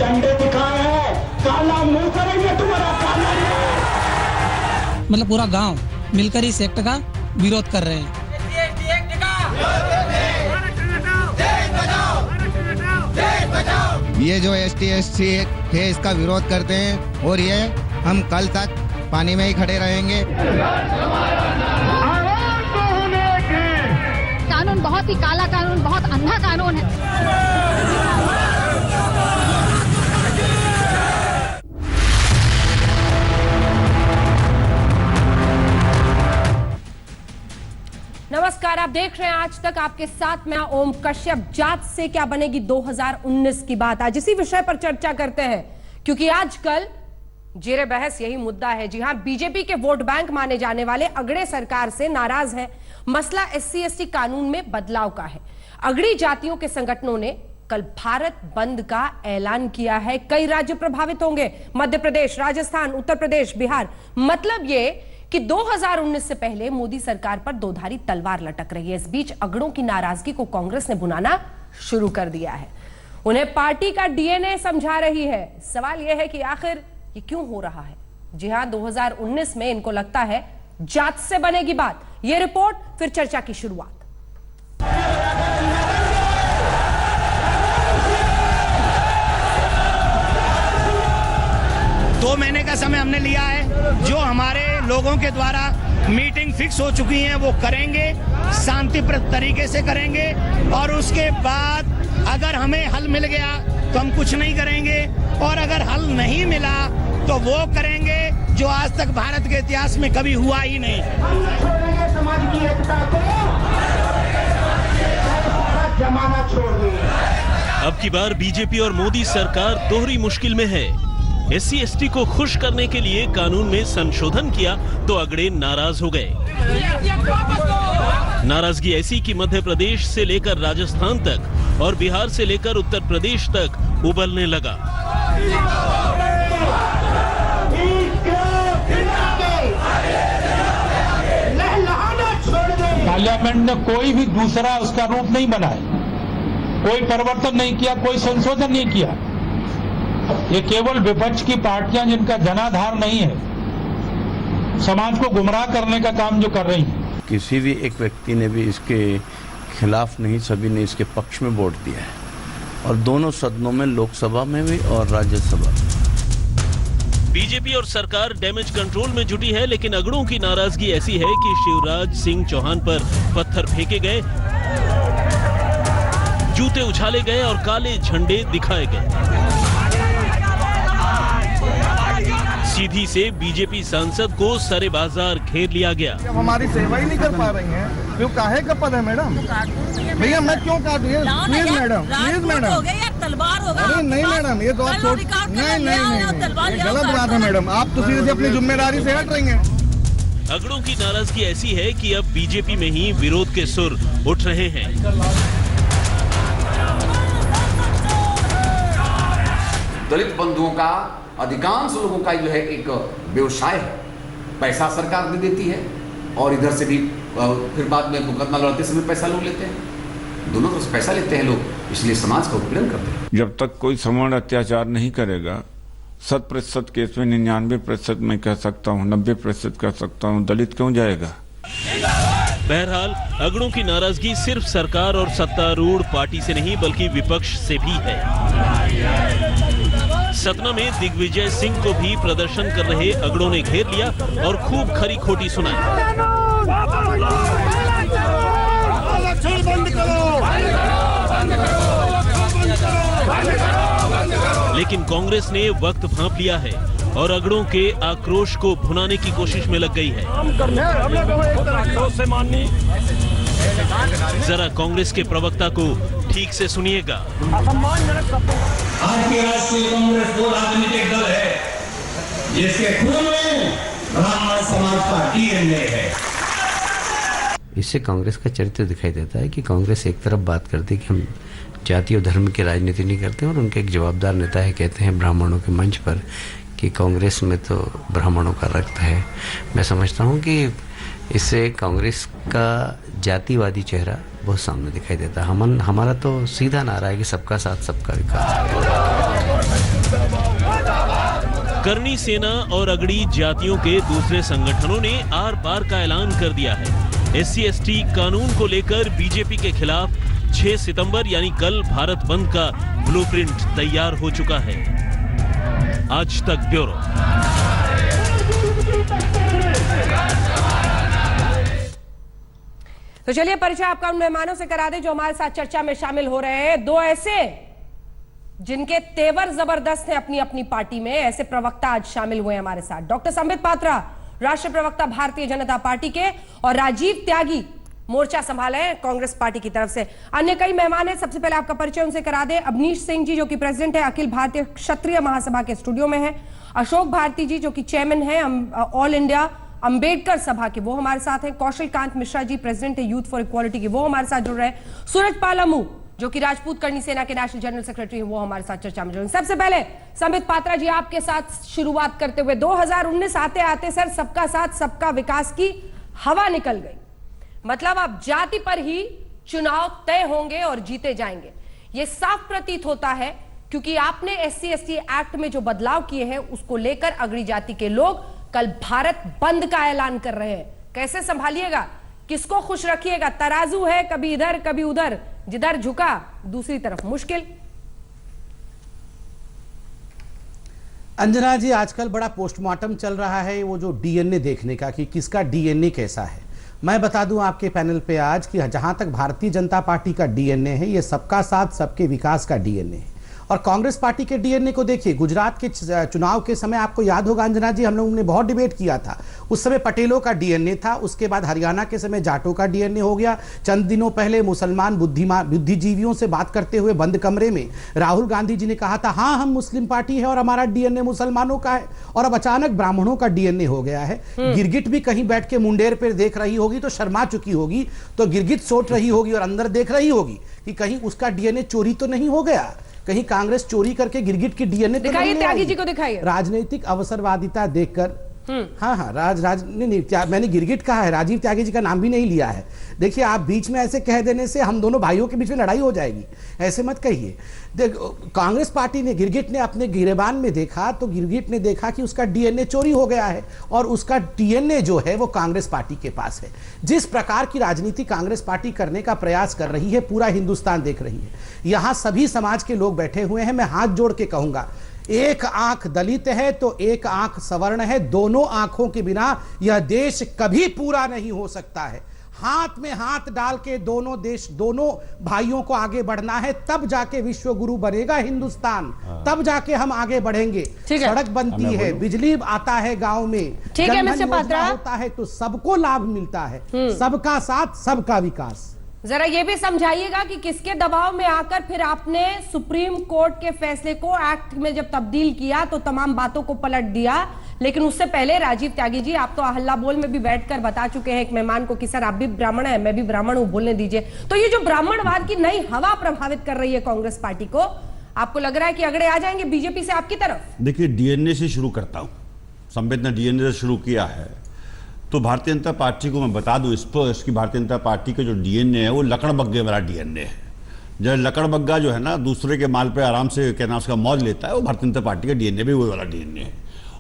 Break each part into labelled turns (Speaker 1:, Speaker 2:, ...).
Speaker 1: झंडे दिखाए हैं, काला मुंह करेंगे तुम्हारा, काला
Speaker 2: मतलब पूरा गांव मिलकर इस एक्ट का विरोध कर रहे हैं।
Speaker 3: ये जो ST है इसका विरोध करते हैं और ये हम कल तक पानी में ही खड़े रहेंगे।
Speaker 4: कानून बहुत ही काला कानून, बहुत अंधा कानून है।
Speaker 5: नमस्कार, आप देख रहे हैं आज तक, आपके साथ मैं ओम कश्यप। जात से क्या बनेगी 2019 की बात, आज इसी विषय पर चर्चा करते हैं, क्योंकि आजकल जेरे बहस यही मुद्दा है। जी हां, बीजेपी के वोट बैंक माने जाने वाले अगड़े सरकार से नाराज हैं। मसला SC/ST कानून में बदलाव का है। अगड़ी जातियों के संगठनों ने कल भारत बंद का ऐलान किया है। कई राज्य प्रभावित होंगे, मध्य प्रदेश, राजस्थान, उत्तर प्रदेश, बिहार। मतलब ये कि 2019 से पहले मोदी सरकार पर दोधारी तलवार लटक रही है। इस बीच अगड़ों की नाराजगी को कांग्रेस ने भुनाना शुरू कर दिया है। उन्हें पार्टी का DNA समझा रही है। सवाल यह है कि आखिर ये क्यों हो रहा है। जी हां, 2019 में इनको लगता है जात से बनेगी बात। यह रिपोर्ट, फिर चर्चा की शुरुआत।
Speaker 6: 2 महीने का समय हमने लिया है। जो हमारे लोगों के द्वारा मीटिंग फिक्स हो चुकी है वो करेंगे, शांतिपूर्ण तरीके से करेंगे, और उसके बाद अगर हमें हल मिल गया तो हम कुछ नहीं करेंगे, और अगर हल नहीं मिला तो वो करेंगे जो आज तक भारत के इतिहास में कभी हुआ ही नहीं।
Speaker 1: समाज की एकता को, जमाना छोड़ देंगे।
Speaker 7: अब की बार बीजेपी और मोदी सरकार दोहरी मुश्किल में है। SC/ST को खुश करने के लिए कानून में संशोधन किया तो अगड़े नाराज हो गए। नाराजगी ऐसी कि मध्य प्रदेश से लेकर राजस्थान तक और बिहार से लेकर उत्तर प्रदेश तक उबलने लगा।
Speaker 8: पार्लियामेंट ने कोई भी दूसरा उसका रूप नहीं बनाया, कोई परिवर्तन नहीं किया, कोई संशोधन नहीं किया। ये केवल विपक्ष की पार्टियां जिनका जनाधार नहीं है, समाज को गुमराह करने का काम जो कर रही हैं।
Speaker 9: किसी भी एक व्यक्ति ने भी इसके खिलाफ नहीं, सभी ने इसके पक्ष में वोट दिया है, और दोनों सदनों में, लोकसभा में भी और राज्यसभा।
Speaker 7: बीजेपी और सरकार डैमेज कंट्रोल में जुटी है, लेकिन अगड़ों की नाराजगी ऐसी है कि शिवराज सिंह चौहान पर पत्थर फेंके गए, जूते उछाले गए और काले झंडे दिखाए गए। सीधी से बीजेपी सांसद को सरे बाजार घेर लिया गया।
Speaker 10: अब हमारी सेवा ही नहीं कर पा रही हैं, क्यों? काहे का पद है मैडम? भैया मैं क्यों काटूं? Please madam, please madam. अरे नहीं मैडम, ये तो आप नहीं, गलत बात है मैडम। आप तो सीधे से अपनी जिम्मेदारी से हट रही हैं।
Speaker 7: अगड़ों की नाराजगी ऐसी है कि अब बीजेपी में ही विरोध के सुर उठ रहे हैं।
Speaker 11: दलित बंधुओं का, अधिकांश लोगों का जो है एक व्यवसाय है। पैसा सरकार दे देती है, और इधर से भी फिर बाद में मुकदमा लड़ते समय पैसा लोग लेते हैं। दोनों तरफ से पैसा लेते हैं लोग, इसलिए समाज का उत्पीड़न करते हैं।
Speaker 12: जब तक कोई सवर्ण अत्याचार नहीं करेगा, 100% केस में 99% मैं कह सकता हूँ, 90% कह सकता हूँ, दलित क्यों जाएगा?
Speaker 7: बहरहाल अगड़ों की नाराजगी सिर्फ सरकार और सत्तारूढ़ पार्टी से नहीं बल्कि विपक्ष से भी है। सतना में दिग्विजय सिंह को भी प्रदर्शन कर रहे अगड़ों ने घेर लिया और खूब खरी खोटी सुनाई। लेकिन कांग्रेस ने वक्त भांप लिया है और अगड़ों के आक्रोश को भुनाने की कोशिश में लग गई है। जरा कांग्रेस के प्रवक्ता को ठीक से सुनिएगा।
Speaker 1: भारतीय राष्ट्रीय कांग्रेस वो राजनीतिक दल है जिसके खून में ब्राह्मण समाज का DNA है।
Speaker 13: इससे कांग्रेस का चरित्र दिखाई देता है कि कांग्रेस एक तरफ बात करती है कि हम जाति और धर्म की राजनीति नहीं करते, और उनके एक जवाबदार नेता है कहते हैं ब्राह्मणों के मंच पर कि कांग्रेस में तो ब्राह्मणों का रक्त है। मैं समझता हूं कि इससे कांग्रेस का जातिवादी चेहरा बहुत सामने दिखाई देता है। हमारा तो सीधा नारा है कि सबका साथ सबका विकास।
Speaker 7: करनी सेना और अगड़ी जातियों के दूसरे संगठनों ने आर पार का ऐलान कर दिया है। SC/ST कानून को लेकर बीजेपी के खिलाफ 6 सितंबर यानी कल भारत बंद का ब्लूप्रिंट तैयार हो चुका है। आज तक ब्यूरो।
Speaker 5: तो चलिए परिचय आपका उन मेहमानों से करा दें जो हमारे साथ चर्चा में शामिल हो रहे हैं। दो ऐसे जिनके तेवर जबरदस्त हैं अपनी अपनी पार्टी में, ऐसे प्रवक्ता आज शामिल हुए हमारे साथ। डॉक्टर संबित पात्रा, राष्ट्रीय प्रवक्ता भारतीय जनता पार्टी के, और राजीव त्यागी मोर्चा संभाले हैं कांग्रेस पार्टी की तरफ से। अन्य कई मेहमान हैं, सबसे पहले आपका परिचय उनसे करा दें। अवनीश सिंह जी जो कि प्रेसिडेंट है अखिल भारतीय क्षत्रिय महासभा के स्टूडियो में है। अशोक भारती जी जो कि चेयरमैन है ऑल इंडिया अंबेडकर सभा के, वो हमारे साथ हैं। कौशल कांत मिश्रा जी प्रेसिडेंट है यूथ फॉर इक्वालिटी के, वो हमारे साथ जुड़ रहे हैं। सूरज पाल अमू जो कि राजपूत करनी सेना के नेशनल जनरल सेक्रेटरी हैं, वो हमारे साथ चर्चा में जुड़े। सबसे पहले संबित पात्रा जी आपके साथ शुरुआत करते हुए, 2019 आते आते सर सबका साथ सबका विकास की हवा निकल गई। मतलब अब जाति पर ही चुनाव तय होंगे और जीते जाएंगे, ये साफ प्रतीत होता है, क्योंकि आपने SC/ST एक्ट में जो बदलाव किए हैं उसको लेकर अगड़ी जाति के लोग कल भारत बंद का ऐलान कर रहे हैं। कैसे संभालिएगा, किसको खुश रखिएगा? तराजू है कभी इधर कभी उधर, जिधर झुका दूसरी तरफ मुश्किल।
Speaker 14: अंजना जी, आजकल बड़ा पोस्टमार्टम चल रहा है वो जो DNA देखने का कि किसका DNA कैसा है। मैं बता दूं आपके पैनल पे आज कि जहां तक भारतीय जनता पार्टी का DNA है, ये सबका साथ सबके विकास का DNA है। और कांग्रेस पार्टी के DNA को देखिए, गुजरात के चुनाव के समय आपको याद होगा अंजना जी, हम लोगों ने बहुत डिबेट किया था। उस समय पटेलों का DNA था, उसके बाद हरियाणा के समय जाटों का DNA हो गया। चंद दिनों पहले मुसलमान बुद्धिजीवियों से बात करते हुए बंद कमरे में राहुल गांधी जी ने कहा था हाँ हम मुस्लिम पार्टी है और हमारा DNA मुसलमानों का है, और अब अचानक ब्राह्मणों का DNA हो गया है। गिरगिट भी कहीं बैठ के मुंडेर पर देख रही होगी तो शर्मा चुकी होगी, तो गिरगिट सोच रही होगी और अंदर देख रही होगी कि कहीं उसका DNA चोरी तो नहीं हो गया, कहीं कांग्रेस चोरी करके गिरगिट की DNA तो
Speaker 5: दिखाइए, त्यागी जी को दिखाइए।
Speaker 14: राजनीतिक अवसरवादिता देखकर हाँ नहीं, मैंने गिरगिट कहा है, राजीव त्यागी जी का नाम भी नहीं लिया है। देखिए आप बीच में ऐसे कह देने से हम दोनों भाइयों के बीच में लड़ाई हो जाएगी, ऐसे मत कहिए। कांग्रेस पार्टी ने, गिरगिट ने अपने गिरेबान में देखा तो गिरगिट ने देखा कि उसका DNA चोरी हो गया है और उसका DNA जो है वो कांग्रेस पार्टी के पास है। जिस प्रकार की राजनीति कांग्रेस पार्टी करने का प्रयास कर रही है पूरा हिंदुस्तान देख रही है। यहाँ सभी समाज के लोग बैठे हुए हैं, मैं हाथ जोड़ के कहूंगा, एक आंख दलित है तो एक आंख सवर्ण है, दोनों आंखों के बिना यह देश कभी पूरा नहीं हो सकता है। हाथ में हाथ डाल के दोनों भाइयों को आगे बढ़ना है, तब जाके विश्व गुरु बनेगा हिंदुस्तान, तब जाके हम आगे बढ़ेंगे। सड़क बनती है, बिजली आता है गांव में,
Speaker 5: ठीक है मिस्टर पात्रा,
Speaker 14: होता है तो सबको लाभ मिलता है, सबका साथ सबका विकास।
Speaker 5: जरा ये भी समझाइएगा कि किसके दबाव में आकर फिर आपने सुप्रीम कोर्ट के फैसले को एक्ट में जब तब्दील किया तो तमाम बातों को पलट दिया। लेकिन उससे पहले राजीव त्यागी जी, आप तो हल्ला बोल में भी बैठकर बता चुके हैं एक मेहमान को कि सर आप भी ब्राह्मण हैं, मैं भी ब्राह्मण हूं, बोलने दीजिए। तो ये जो ब्राह्मणवाद की नई हवा प्रभावित कर रही है कांग्रेस पार्टी को, आपको लग रहा है कि अगड़े आ जाएंगे बीजेपी से आपकी तरफ?
Speaker 15: देखिए, DNA से शुरू करता हूं। संबित ने DNA से शुरू किया है तो भारतीय जनता पार्टी को मैं बता दूं स्पष्ट कि भारतीय जनता पार्टी का जो DNA है वो लकड़बग्गे वाला DNA है। जब लकड़बग्गा जो है ना दूसरे के माल पे आराम से क्या नाम उसका मौज लेता है, वो भारतीय जनता पार्टी का DNA भी वो वाला DNA है।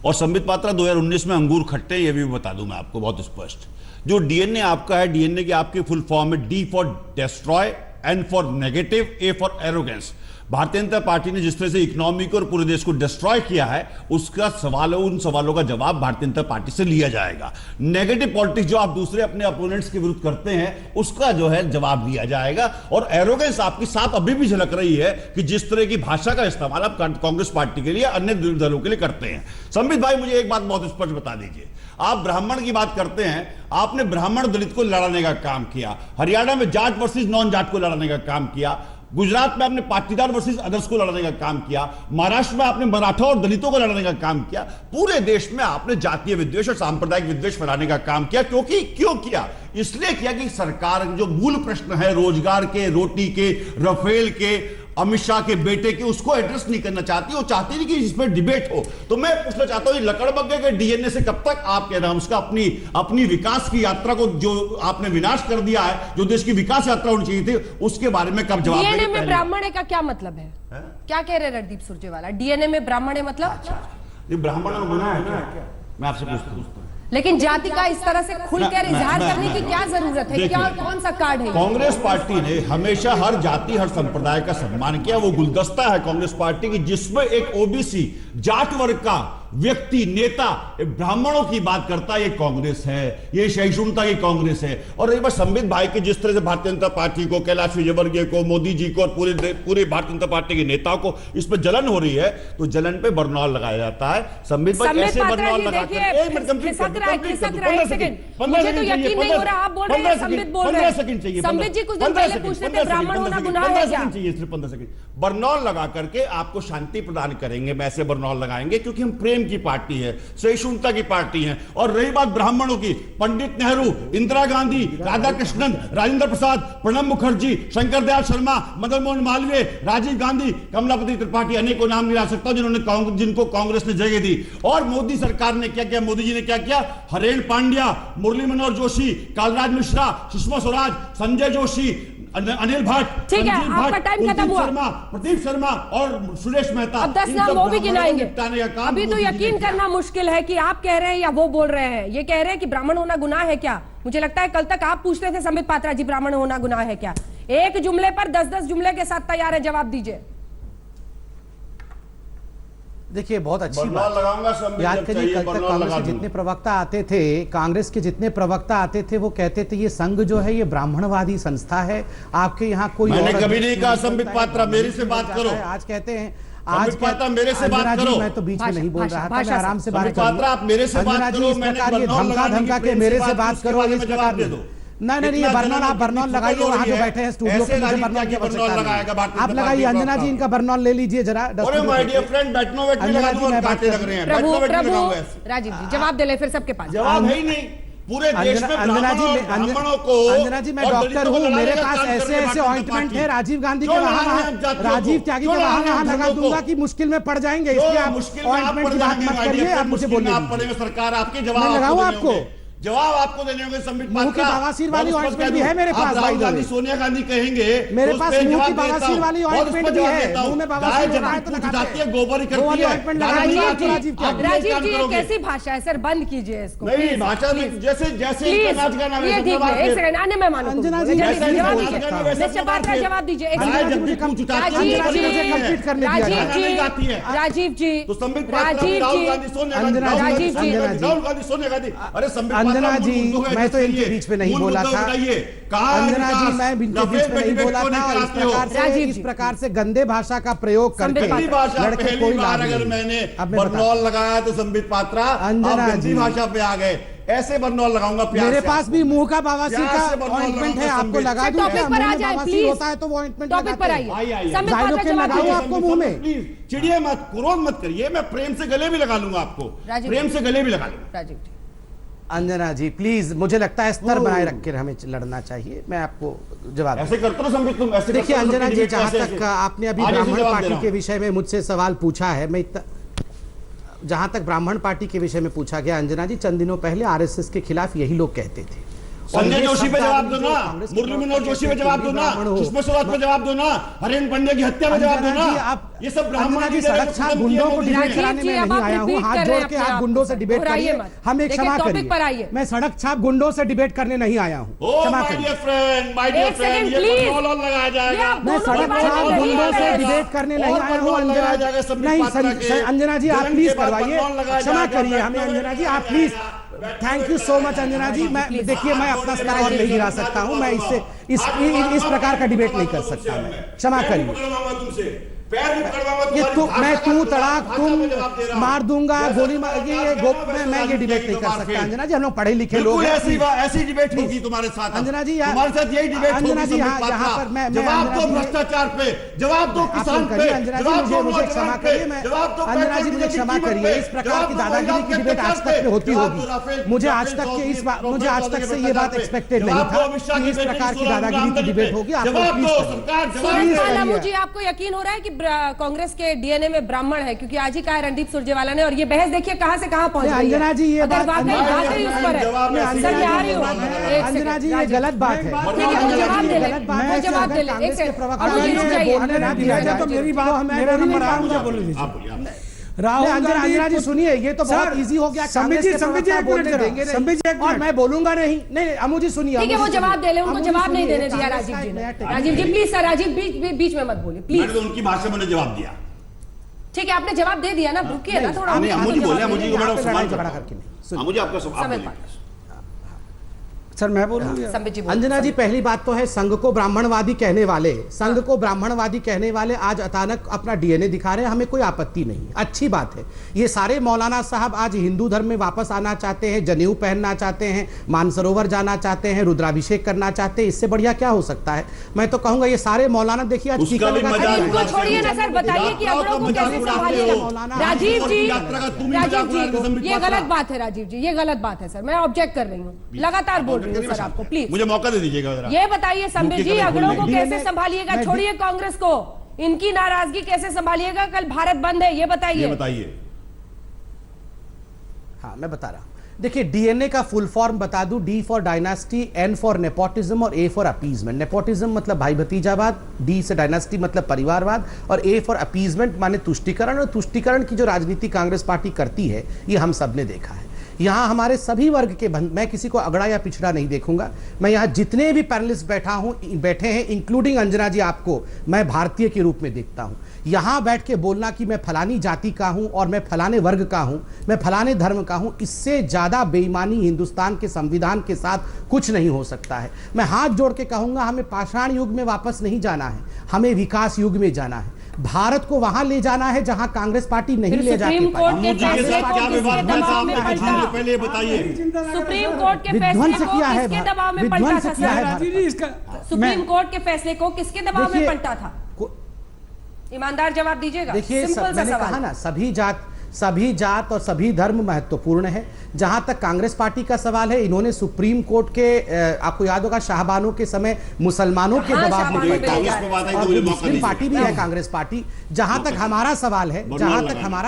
Speaker 15: और संबित पात्रा 2019 में अंगूर खट्टे, ये भी बता दूं मैं आपको बहुत स्पष्ट। जो DNA आपका है, DNA की आपकी फुल फॉर्म है D for destroy, N for negative, A for arrogance. Bharatiya Janata party ने जिस तरह से इकोनॉमी को और पूरे देश को डिस्ट्रॉय किया है, उसका उन सवालों का जवाब भारतीय जनता पार्टी से लिया जाएगा। नेगेटिव पॉलिटिक्स जो आप दूसरे अपने अपोनेंट्स के विरुद्ध करते हैं, उसका जो है जवाब दिया जाएगा। और एरोगेंस आपकी साफ अभी भी झलक रही है कि जिस तरह की भाषा का इस्तेमाल आप कांग्रेस पार्टी के लिए, अन्य दलों के लिए करते हैं। संबित भाई, मुझे एक बात बहुत स्पष्ट बता दीजिए, आप ब्राह्मण की बात करते हैं, आपने ब्राह्मण दलित को लड़ाने का काम किया, हरियाणा में जाट वर्सेस नॉन जाट को लड़ाने का काम किया, गुजरात में आपने पाटीदार वर्सेस अदर्स को लड़ने का काम किया, महाराष्ट्र में आपने मराठा और दलितों को लड़ने का काम किया। पूरे देश में आपने जातीय विद्वेष और सांप्रदायिक विद्वेष फैलाने का काम किया। क्यों किया? इसलिए किया कि सरकार जो मूल प्रश्न है रोजगार के, रोटी के, रफेल के, अमित शाह के बेटे की, उसको एड्रेस नहीं करना चाहती, वो चाहती नहीं कि इस पर डिबेट हो। तो मैं पूछना चाहता हूं लकड़बग्गे के डीएनए से कब तक आप कह रहे हैं उसका अपनी विकास की यात्रा को जो आपने विनाश कर दिया है, जो देश की विकास यात्रा होनी चाहिए थी, उसके बारे में कब जवाब
Speaker 5: डीएनए में ब्राह्मण का क्या मतलब है? क्या कह रहे रणदीप सुरजेवाला? डीएनए में ब्राह्मण है मतलब?
Speaker 15: ये ब्राह्मण गुनाह है क्या? मैं आपसे पूछता हूं।
Speaker 5: लेकिन जाति का इस तरह से खुलकर इजहार करने की क्या जरूरत है? क्या कौन सा कार्ड है?
Speaker 15: कांग्रेस पार्टी ने हमेशा हर जाति हर संप्रदाय का सम्मान किया। वो गुलदस्ता है कांग्रेस पार्टी की जिसमें एक ओबीसी जाट वर्ग का व्यक्ति नेता ब्राह्मणों की बात करता है, ये कांग्रेस है, ये सहिष्णुता की कांग्रेस है। और एक बार संबित भाई के जिस तरह से भारतीय जनता पार्टी को, कैलाश विजयवर्गीय को, मोदी जी को और पूरे भारतीय जनता पार्टी के नेताओं को इस पर जलन हो रही है, तो जलन पे बरनौल लगाया जाता है। संबित भाई कैसे बरनौल लगाकर
Speaker 5: मुझे तो यकीन नहीं हो रहा, आप बोल रहे हैं संबित बोल रहे हैं।
Speaker 15: 15 सेकंड चाहिए।
Speaker 5: संबित जी कुछ दिन पहले पूछ रहे थे ब्राह्मण होना गुनाह है क्या?
Speaker 15: चाहिए सिर्फ 15 सेकंड। बरनौल लगा करके आपको शांति प्रदान करेंगे, मैं ऐसे बरनौल लगाएंगे क्योंकि हम प्रेम की पार्टी है, सहिष्णुता की पार्टी है। और रही बात ब्राह्मणों की, पंडित नेहरू, इंदिरा गांधी, राधा कृष्णन, राजेंद्र प्रसाद, प्रणब मुखर्जी, शंकर दयाल शर्मा, मदन मोहन मालवीय, राजीव गांधी, कमलापति त्रिपाठी, अनेकों नाम नहीं ला सकता जिनको कांग्रेस ने जगह दी। और मोदी सरकार ने क्या किया? मोदी जी ने क्या किया? हरेन पांड्या, मुरली मनोहर जोशी, कालराज मिश्रा, सुषमा स्वराज, संजय जोशी, अनिल भट्ट,
Speaker 5: ठीक है, आपका टाइम खत्म हुआ।
Speaker 15: प्रदीप शर्मा और सुरेश मेहता,
Speaker 5: अब 10 नाम वो भी गिनाएंगे। अभी तो यकीन करना मुश्किल है कि आप कह रहे हैं या वो बोल रहे हैं। ये कह रहे हैं कि ब्राह्मण होना गुनाह है क्या? मुझे लगता है कल तक आप पूछ रहे थे संबित पात्रा जी ब्राह्मण होना गुनाह है क्या? एक जुमले पर 10-10 जुमले के साथ तैयार है, जवाब दीजिए।
Speaker 14: देखिए बहुत अच्छी बात याद करिए, कल तक कांग्रेस के जितने प्रवक्ता आते थे, वो कहते थे ये संघ जो है ये ब्राह्मणवादी संस्था है। आपके यहाँ कोई
Speaker 15: मैंने कभी नहीं कहा संबित पात्रा मेरे से बात करो।
Speaker 14: आज कहते हैं
Speaker 15: मेरे से बात करो।
Speaker 14: मैं तो बीच में नहीं बोल रहा था, मैं आराम से बात
Speaker 15: करूं। आप मेरे से बात करो,
Speaker 14: मैंने धमका के मेरे से बात करो, इस प्रकार दे दो। नहीं, बरनौल आप बरनौल लगाइए, वहां जो बैठे हैं स्टूडियो पे, मुझे बरनौल की आवश्यकता नहीं। आप लगाइए, अंजना जी इनका बरनौल ले लीजिए जरा।
Speaker 5: प्रभु राजीव जी जवाब दे ले, फिर सबके पास
Speaker 15: जवाब है ही नहीं। पूरे देश में ब्राह्मणों को,
Speaker 14: अंजना जी मैं डॉक्टर हूँ, मेरे पास ऐसे ऑइंटमेंट है राजीव गांधी के वहाँ, राजीव त्यागी के वहाँ लगा दूंगा कि मुश्किल में पड़ जाएंगे, इसलिए आप ऑइंटमेंट की बात मत करिए। आप मुझे बोलिए,
Speaker 15: सरकार आपके जवाब
Speaker 14: लगाऊं आपको?
Speaker 15: जवाब आपको देने होंगे संबित पात्रा।
Speaker 14: बवासीर वाली ऑइंटमेंट भी है मेरे पास।
Speaker 15: राहुल गांधी, सोनिया गांधी कहेंगे
Speaker 14: मेरे पास मुंह की बवासीर वाली ऑइंटमेंट भी है। मुंह में बवासीर
Speaker 15: है तो लगाते हैं, गोबर इकट्ठी है।
Speaker 5: राजीव जी ये कैसी भाषा है सर? बंद कीजिए इसको।
Speaker 15: नहीं भाषा जैसे नाच गाना
Speaker 5: ये ठीक है। एक सेकंड आने मैं मानूं। अंजना जी मिस्टर पात्रा जवाब दीजिए। राजीव जी
Speaker 15: तो संबित पात्रा, राहुल गांधी, सोनिया गांधी, अरे संबित
Speaker 14: अंजना जी मैं तो इनके बीच में नहीं बोला था। अंजना जी मैं इनके बीच में नहीं बोला था। इस प्रकार से गंदे भाषा का प्रयोग करके लड़के कोई लाभ नहीं।
Speaker 15: अगर मैंने बरनौल लगाया तो संबित पात्रा अंजना जी भाषा पे आ गए। ऐसे बरनौल लगाऊंगा प्यार
Speaker 14: मेरे
Speaker 15: से।
Speaker 14: पास भी मुंह का बवासीर का ऑइंटमेंट है, आपको लगा दूं।
Speaker 5: टॉपिक पर आ जाए प्लीज।
Speaker 14: होता है तो वो ऑइंटमेंट
Speaker 5: टॉपिक पर आइए।
Speaker 14: जाइलोकेन लगाऊं आपको मुंह में?
Speaker 15: प्लीज चिड़िए मत, क्रोध मत करिए। मैं प्रेम से गले भी लगा लूंगा आपको, प्रेम से गले भी लगा लूंगा।
Speaker 5: राजीव जी,
Speaker 14: अंजना जी प्लीज, मुझे लगता है स्तर बनाए रख के हमें लड़ना चाहिए। मैं आपको जवाब
Speaker 15: ऐसे करते हो संबित, तुम ऐसे
Speaker 14: देखिए अंजना जी, जहां तक आपने अभी ब्राह्मण पार्टी के विषय में मुझसे सवाल पूछा है, मैं जहां तक ब्राह्मण पार्टी के विषय में पूछा गया, अंजना जी चंद दिनों पहले आरएसएस के खिलाफ यही लोग कहते थे।
Speaker 15: संजय जोशी पे जवाब दो ना, मुरली मनोहर जोशी पे जवाब दो ना, सुषमा स्वराज पे जवाब दो ना, हरेन पांड्या की हत्या पे जवाब दो ना। ये सब ब्राह्मण
Speaker 14: की सड़क छाप गुंडों को डिबेट कराने में नहीं आया हूँ। हाथ जोड़ के आप गुंडों से डिबेट करिए, हमें क्षमा करिए। मैं सड़क छाप गुंडों से डिबेट करने नहीं आया हूँ, क्षमा करिए। मैं सड़क छाप गुंडों से डिबेट करने नहीं आया हूँ अंजना जी, आप प्लीज करवाइए, क्षमा करिए हमें अंजना जी, आप please. Thank you so much Anjana जी। मैं देखिए मैं अपना स्तर और नहीं गिरा सकता हूं, मैं इससे इस प्रकार का डिबेट नहीं कर सकता, मैं क्षमा करिए। ये मैं तू तड़ाक तुम मार दूंगा गोली मार मैं ये डिबेट नहीं कर सकता अंजना जी। हम लोग पढ़े लिखे लोग
Speaker 15: ऐसी डिबेट होगी तुम्हारे साथ।
Speaker 14: अंजना जी
Speaker 15: तुम्हारे साथ यही डिबेट
Speaker 14: अंजना जी यहाँ पर मैं
Speaker 15: जवाब दो भ्रष्टाचार पे, जवाब दो किसान पे,
Speaker 14: अंजना जी मुझे क्षमा करिए, मैं अंजना जी मुझे क्षमा करिए। इस प्रकार की दादागिरी की डिबेट आज तक में होती होगी, मुझे आज तक से ये बात एक्सपेक्टेड नहीं था कि इस प्रकार की दादागिरी की डिबेट होगी।
Speaker 5: जी आपको यकीन हो रहा है कि कांग्रेस के डीएनए में ब्राह्मण है? क्योंकि आज ही कहा है रणदीप सुरजेवाला ने, और ये बहस देखिए कहां से कहां पहुंच गई है।
Speaker 14: अंजना जी ये बात
Speaker 5: अंजना
Speaker 14: जी ये गलत बात है।
Speaker 5: जवाब दे ले एक सेकंड।
Speaker 14: राहुल अंजना जी सुनिए, ये तो बहुत इजी हो गया। और मैं बोलूंगा नहीं अमू जी सुनिए।
Speaker 5: ठीक है वो जवाब दे ले, उनको जवाब नहीं देने दिया राजीव जी ने। राजीव जी प्लीज सर, राजीव बीच में मत बोलिए प्लीज।
Speaker 15: उनकी भाषा में जवाब दिया,
Speaker 5: ठीक है आपने जवाब दे दिया ना, रुकिए ना थोड़ा।
Speaker 15: मुझे आपका सवाल
Speaker 14: सर मैं बोलूंगा। अंजना जी पहली बात तो है संघ को ब्राह्मणवादी कहने वाले आज अचानक अपना डीएनए दिखा रहे हैं, हमें कोई आपत्ति नहीं, अच्छी बात है। ये सारे मौलाना साहब आज हिंदू धर्म में वापस आना चाहते हैं, जनेऊ पहनना चाहते हैं, मानसरोवर जाना चाहते हैं, रुद्राभिषेक करना चाहते हैं, इससे बढ़िया क्या हो सकता है? मैं तो कहूंगा ये सारे मौलाना देखिए आज
Speaker 5: इनको छोड़िए ना सर, बताइए कि अगड़ों को कैसे संभालिएगा। राजीव जी ये गलत बात है, राजीव जी ये गलत बात है सर, मैं ऑब्जेक्ट कर रही हूँ, लगातार बोल सर आपको प्लीज
Speaker 15: मुझे मौका दे दीजिएगा।
Speaker 5: ये बताइए संबित जी अगड़ों को कैसे संभालिएगा? छोड़िए कांग्रेस को, इनकी नाराजगी कैसे संभालिएगा? कल भारत बंद है, ये बताइए।
Speaker 14: हाँ मैं बता रहा हूं, देखिए डीएनए का फुल फॉर्म बता दूं, D for dynasty, N for nepotism और ए फॉर अपीजमेंट। नेपोटिज्म मतलब भाई भतीजावाद, डी से डायनास्टी मतलब परिवारवाद, और ए फॉर अपीजमेंट माने तुष्टीकरण। और तुष्टीकरण की जो राजनीति कांग्रेस पार्टी करती है ये हम सब ने देखा है। यहाँ हमारे सभी वर्ग के मैं किसी को अगड़ा या पिछड़ा नहीं देखूंगा। मैं यहाँ जितने भी पैनलिस्ट बैठे हैं इंक्लूडिंग अंजना जी, आपको मैं भारतीय के रूप में देखता हूँ। यहाँ बैठ के बोलना कि मैं फलानी जाति का हूँ और मैं फलाने वर्ग का हूँ, मैं फलाने धर्म का हूँ, इससे ज़्यादा बेईमानी हिंदुस्तान के संविधान के साथ कुछ नहीं हो सकता है। मैं हाथ जोड़ के कहूँगा हमें पाषाण युग में वापस नहीं जाना है, हमें विकास युग में जाना है। भारत को वहां ले जाना है जहां कांग्रेस पार्टी नहीं ले जाती।
Speaker 5: सुप्रीम कोर्ट के फैसले को किसके दबाव में पलटा?
Speaker 15: पहले बताइए
Speaker 5: सुप्रीम कोर्ट के फैसले को किसके दबाव में पलटा था? सुप्रीम कोर्ट के फैसले को किसके दबाव में पलटा था? ईमानदार जवाब दीजिएगा।
Speaker 14: देखिए मैंने कहा ना, सभी जात और सभी धर्म महत्वपूर्ण है। जहां तक कांग्रेस पार्टी का सवाल है, इन्होंने सुप्रीम कोर्ट के आपको याद होगा शाहबानों के समय मुसलमानों के दबाव में पड़ा। मुस्लिम पार्टी भी है कांग्रेस पार्टी। जहां तक हमारा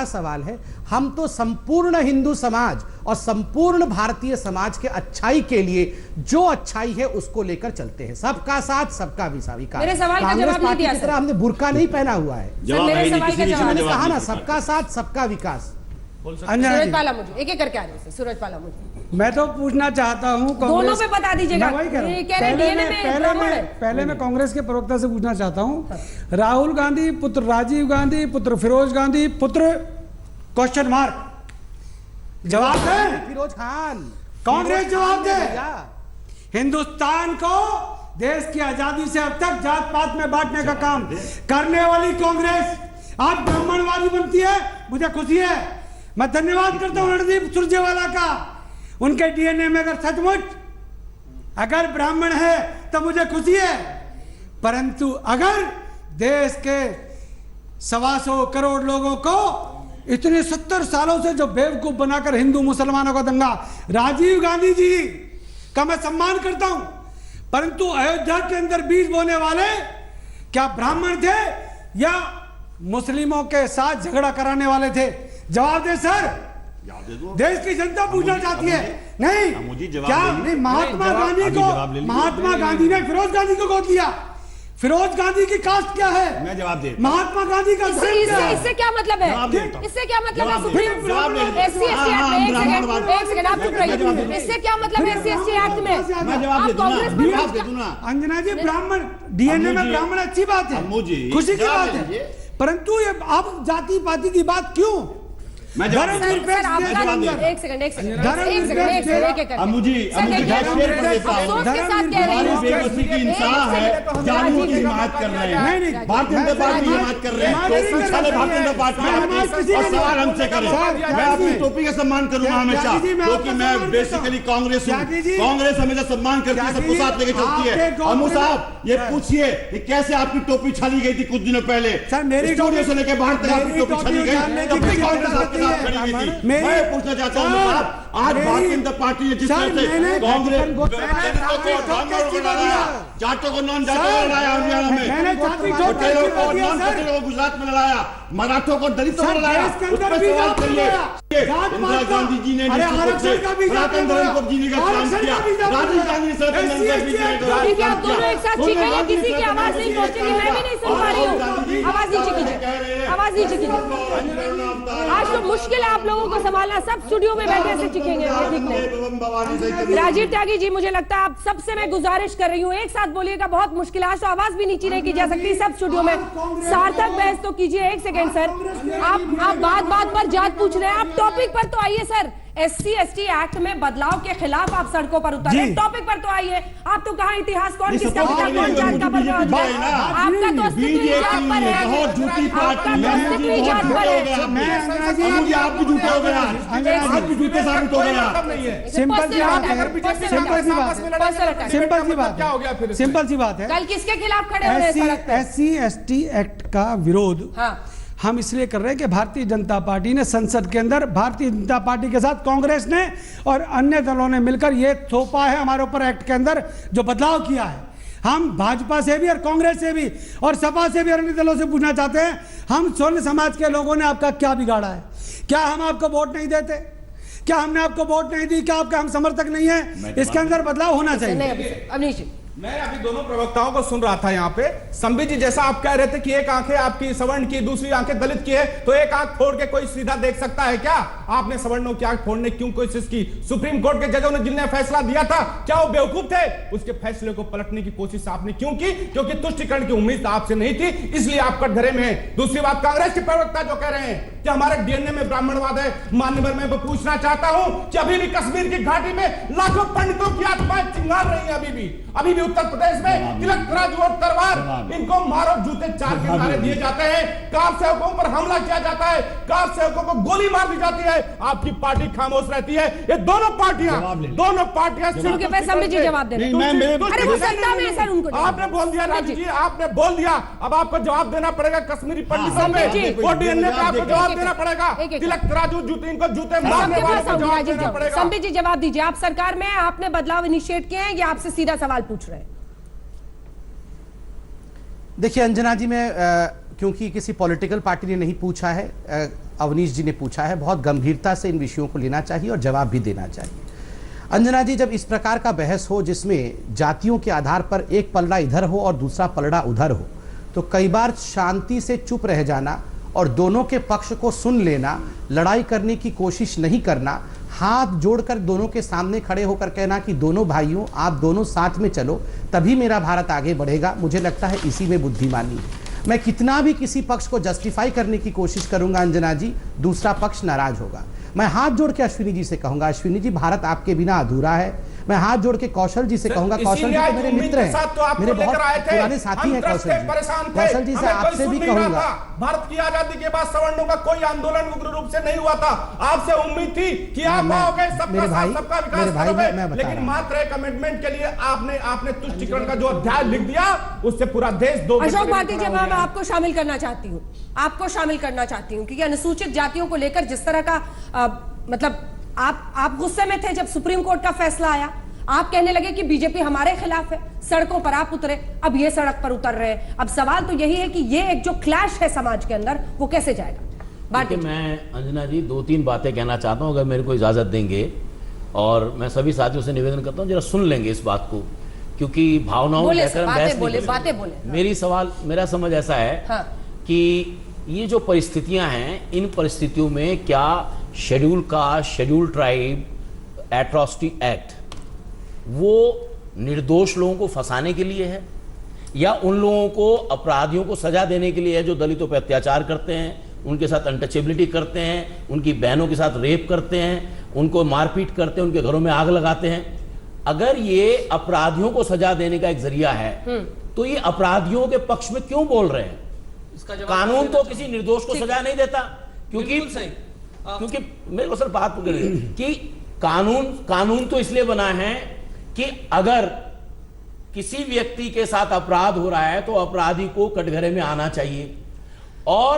Speaker 14: सवाल है, हम तो संपूर्ण हिंदू समाज और संपूर्ण भारतीय समाज के अच्छाई के लिए जो अच्छाई है उसको लेकर चलते हैं। सबका साथ सबका विकास।
Speaker 5: मेरे सवाल का जवाब नहीं दिया
Speaker 14: सर। हमने बुर्का नहीं पहना हुआ है। मैंने कहा ना सबका साथ सबका विकास।
Speaker 5: सूरजपाला मुझे एक करके आ रहे हैं। सूरजपाला मुझे
Speaker 16: मैं तो पूछना चाहता हूँ,
Speaker 5: दोनों पे बता दीजिएगा।
Speaker 16: पहले मैं कांग्रेस के प्रवक्ता से पूछना चाहता हूँ, राहुल गांधी पुत्र राजीव गांधी पुत्र फिरोज गांधी पुत्र क्वेश्चन मार्क, जवाब दे।
Speaker 14: फिरोज खान।
Speaker 16: कांग्रेस जवाब दे। हिंदुस्तान को देश की आजादी से अब तक जात पात में बांटने का काम करने वाली कांग्रेस आज ब्राह्मणवादी बनती है, मुझे खुशी है। मैं धन्यवाद करता हूं रणदीप सुरजेवाला का। उनके डीएनए में अगर सचमुच अगर ब्राह्मण है तो मुझे खुशी है, परंतु अगर देश के 125 करोड़ लोगों को इतने 70 सालों से जो बेवकूफ बनाकर हिंदू मुसलमानों का दंगा, राजीव गांधी जी का मैं सम्मान करता हूं, परंतु अयोध्या के अंदर बीज बोने वाले क्या ब्राह्मण थे या मुस्लिमों के साथ झगड़ा कराने वाले थे? जवाब दे सर। देश की जनता पूछना चाहती है। नहीं क्या नहीं, महात्मा गांधी ने फिरोज गांधी को गोद लिया। फिरोज गांधी की कास्ट क्या है?
Speaker 15: मैं जवाब दे।
Speaker 16: महात्मा गांधी का
Speaker 5: इससे क्या मतलब है? इससे क्या मतलब है? सुप्रीम एससी एसटी एक्ट आप चुप रहिए। इससे क्या मतलब है? एससी एसटी एक्ट में आप कांग्रेस
Speaker 16: अंजना जी ब्राह्मण डीएनए में ब्राह्मण अच्छी बात है, खुशी की बात है, परंतु ये अब जाति पाति की बात क्यों?
Speaker 15: मैं जवाब
Speaker 5: सर,
Speaker 15: दूंगा।
Speaker 5: सर, आपका- एक सेकंड
Speaker 15: अब मुझे अफसोस के साथ कह रही हूं बेबसी की इंसान है, जालिमों की हिमायत कर रहे हैं, भारतीय जनता पार्टी की हिमायत कर रहे हैं, भारतीय जनता पार्टी और सवाल हमसे करें। मैं अपनी टोपी का सम्मान करूंगा हमेशा, क्योंकि मैं बेसिकली कांग्रेस हूँ। कांग्रेस हमेशा सम्मान करती है, सबको साथ लेके चलती है। अमू साहब ये पूछिए कि कैसे आपकी टोपी छाली गई थी कुछ दिनों पहले, स्टूडियो से लेकर बाहर तक आपकी टोपी छाली गई, तब भी कांग्रेस आपके साथ खड़ी हुई थी। मैं पूछना चाहता हूँ साहब, आज भारतीय जनता पार्टी ने जिस तरह से कांग्रेस जाटों को नॉन जाटों को लड़ाया हरियाणा में, पटेलों को नॉन पटेलों को गुजरात में लड़ाया, मराठों को दलितों को लड़ाया, उस पर सवाल करिए। इंदिरा गांधी जी ने सनातन धर्म को जीने का काम किया, राजीव गांधी ने सनातन धर्म को जीने का काम किया।
Speaker 5: आप दोनों एक साथ चीखेंगे, किसी की आवाज नहीं पहुंचेगी, मैं भी नहीं सुन पा रही हूँ। आवाज नीचे कीजिए, आवाज नीचे कीजिए। आज तो मुश्किल है आप लोगों को संभालना, सब स्टूडियो में बैठे ऐसे चीखेंगे, ठीक नहीं। राजीव त्यागी जी, मुझे लगता है आप सबसे मैं गुजारिश कर रही हूँ, एक साथ बोलिएगा, बहुत मुश्किल है। आज तो आवाज भी नीचे नहीं की जा सकती सब स्टूडियो में। सार्थक बहस तो कीजिए। एक सेकेंड सर, आप बात पर जात पूछ रहे हैं, आप टॉपिक पर तो आइए सर। SC/ST एक्ट में बदलाव के खिलाफ आप सड़कों पर उतरे, टॉपिक पर तो आइए। आप तो कहा इतिहास कौन किसका पिता कौन जात का पर आपका तो अस्तित्व जात पर है,
Speaker 15: बहुत झूठी पार्टी है,
Speaker 5: अस्तित्व जात पर है।
Speaker 15: आप भी झूठे हो गए, आप भी झूठे साबित हो गए।
Speaker 14: सिंपल सी बात है, सिंपल सी बात है।
Speaker 5: कल किसके खिलाफ खड़े हुए हैं सड़क पे?
Speaker 14: SC/ST एक्ट का विरोध हम इसलिए कर रहे हैं कि भारतीय जनता पार्टी ने संसद के अंदर भारतीय जनता पार्टी के साथ कांग्रेस ने और अन्य दलों ने मिलकर ये थोपा है हमारे ऊपर एक्ट के अंदर जो बदलाव किया है। हम भाजपा से भी और कांग्रेस से भी और सपा से भी और अन्य दलों से पूछना चाहते हैं, हम स्वर्ण समाज के लोगों ने आपका क्या बिगाड़ा है? क्या हम आपको वोट नहीं देते? क्या हमने आपको वोट नहीं दी? क्या आपका हम समर्थक नहीं है? इसके अंदर बदलाव होना चाहिए।
Speaker 5: अवनीश जी,
Speaker 17: मैं अभी दोनों प्रवक्ताओं को सुन रहा था यहाँ पे। संबित जी, जैसा आप कह रहे थे कि एक आंखें आपकी सवर्ण की, दूसरी आंखें दलित की है, तो एक आंख फोड़ के कोई सीधा देख सकता है क्या? आपने सवर्णों की आंख फोड़ने क्यों कोशिश की? सुप्रीम कोर्ट के जजों ने जिन्हें फैसला दिया था, क्या वो बेवकूफ थे? उसके फैसले को पलटने की कोशिश आपने क्यों की? क्योंकि तुष्टिकरण की उम्मीद आपसे नहीं थी, इसलिए आप कटघरे में हैं। दूसरी बात, कांग्रेस के प्रवक्ता जो कह रहे हैं कि हमारे डीएनए में ब्राह्मणवाद है, मान्यवर मैं पूछना चाहता हूं कि अभी भी कश्मीर की घाटी में लाखों पंडितों की आत्माएं चिंगार रही हैं। अभी भी उत्तर प्रदेश में तिलक राजू और तलवार, इनको मारो जूते चार के नारे दिए जाते हैं, कार सेवकों पर हमला किया जाता है, कार सेवकों को गोली मार दी जाती है, आपकी पार्टी खामोश रहती है। ये दोनों पार्टियां
Speaker 5: संबित जी जवाब दे रहे हैं। अरे वो सत्ता में है सर, उनको
Speaker 17: आपने बोल दिया राजू जी, आपने बोल दिया, अब आपको जवाब देना पड़ेगा कश्मीरी पंडितों में, वो डीएनए पे आपको जवाब देना पड़ेगा। तिलक राजू जूते, इनको जूते मारने वालों को जवाब देना पड़ेगा।
Speaker 5: संबित जी जवाब दीजिए, आप सरकार में आपने बदलाव इनिशिएट किए हैं या आपसे सीधा सवाल पूछ रहे हैं?
Speaker 14: देखिए अंजना जी, मैं क्योंकि किसी पॉलिटिकल पार्टी ने नहीं पूछा है, अवनीश जी ने पूछा है, बहुत गंभीरता से इन विषयों को लेना चाहिए और जवाब भी देना चाहिए। अंजना जी, जब इस प्रकार का बहस हो जिसमें जातियों के आधार पर एक पलड़ा इधर हो और दूसरा पलड़ा उधर हो, तो कई बार शांति से चुप रह जाना और दोनों के पक्ष को सुन लेना, लड़ाई करने की कोशिश नहीं करना, हाथ जोड़कर दोनों के सामने खड़े होकर कहना कि दोनों भाइयों आप दोनों साथ में चलो, तभी मेरा भारत आगे बढ़ेगा, मुझे लगता है इसी में बुद्धिमानी है। मैं कितना भी किसी पक्ष को जस्टिफाई करने की कोशिश करूंगा अंजना जी, दूसरा पक्ष नाराज होगा। मैं हाथ जोड़ के अश्विनी जी से कहूंगा, अश्विनी जी भारत आपके बिना अधूरा है। मैं हाथ जोड़ के कौशल जी से कहूंगा, कौशल जी तो मेरे मित्र हैं, मेरे बहुत पुराने साथी हैं कौशल जी। कौशल जी से आपसे भी कहूंगा,
Speaker 17: भारत की आजादी के बाद सवर्णों का कोई आंदोलन उग्र रूप से नहीं हुआ था। आपसे उम्मीद थी कि आप आओगे, सबका साथ सबका विकास करोगे, लेकिन मात्र एक अमेंडमेंट के लिए आपने तुष्टिकरण का जो अध्याय लिख दिया, उससे पूरा देश दो।
Speaker 5: अशोक भारती जी, मैं आपको शामिल करना चाहती हूँ, क्योंकि अनुसूचित जातियों को लेकर जिस तरह का मतलब आप गुस्से में थे जब सुप्रीम कोर्ट का फैसला आया, आप कहने लगे कि बीजेपी हमारे खिलाफ है, सड़कों पर आप उतरे, अब ये सड़क पर उतर रहे हैं। अब सवाल तो यही है कि ये एक जो क्लैश है समाज के अंदर, वो कैसे जाएगा?
Speaker 18: मैं अंजना जी 2-3 बातें कहना चाहता हूं, अगर मेरे को इजाजत देंगे, और मैं सभी साथियों से निवेदन करता हूं जरा सुन लेंगे इस बात को, क्योंकि भावनाओं में लेकर बहस नहीं बोले। मेरा समझ ऐसा है कि ये जो परिस्थितियां हैं, इन परिस्थितियों में क्या schedule caste, schedule tribe, atrocity act वो निर्दोष लोगों को फंसाने के लिए है या उन लोगों को, अपराधियों को सजा देने के लिए है जो दलितों पर अत्याचार करते हैं, उनके साथ अनटचेबिलिटी करते हैं, उनकी बहनों के साथ रेप करते हैं, उनको मारपीट करते हैं, उनके घरों में आग लगाते हैं। अगर ये अपराधियों को सजा देने का एक जरिया है तो ये अपराधियों के पक्ष में क्यों बोल रहे हैं? कानून तो किसी निर्दोष को सजा नहीं देता, क्योंकि मेरे को सर बात पकड़िए कि कानून तो इसलिए बना है कि अगर किसी व्यक्ति के साथ अपराध हो रहा है तो अपराधी को कटघरे में आना चाहिए। और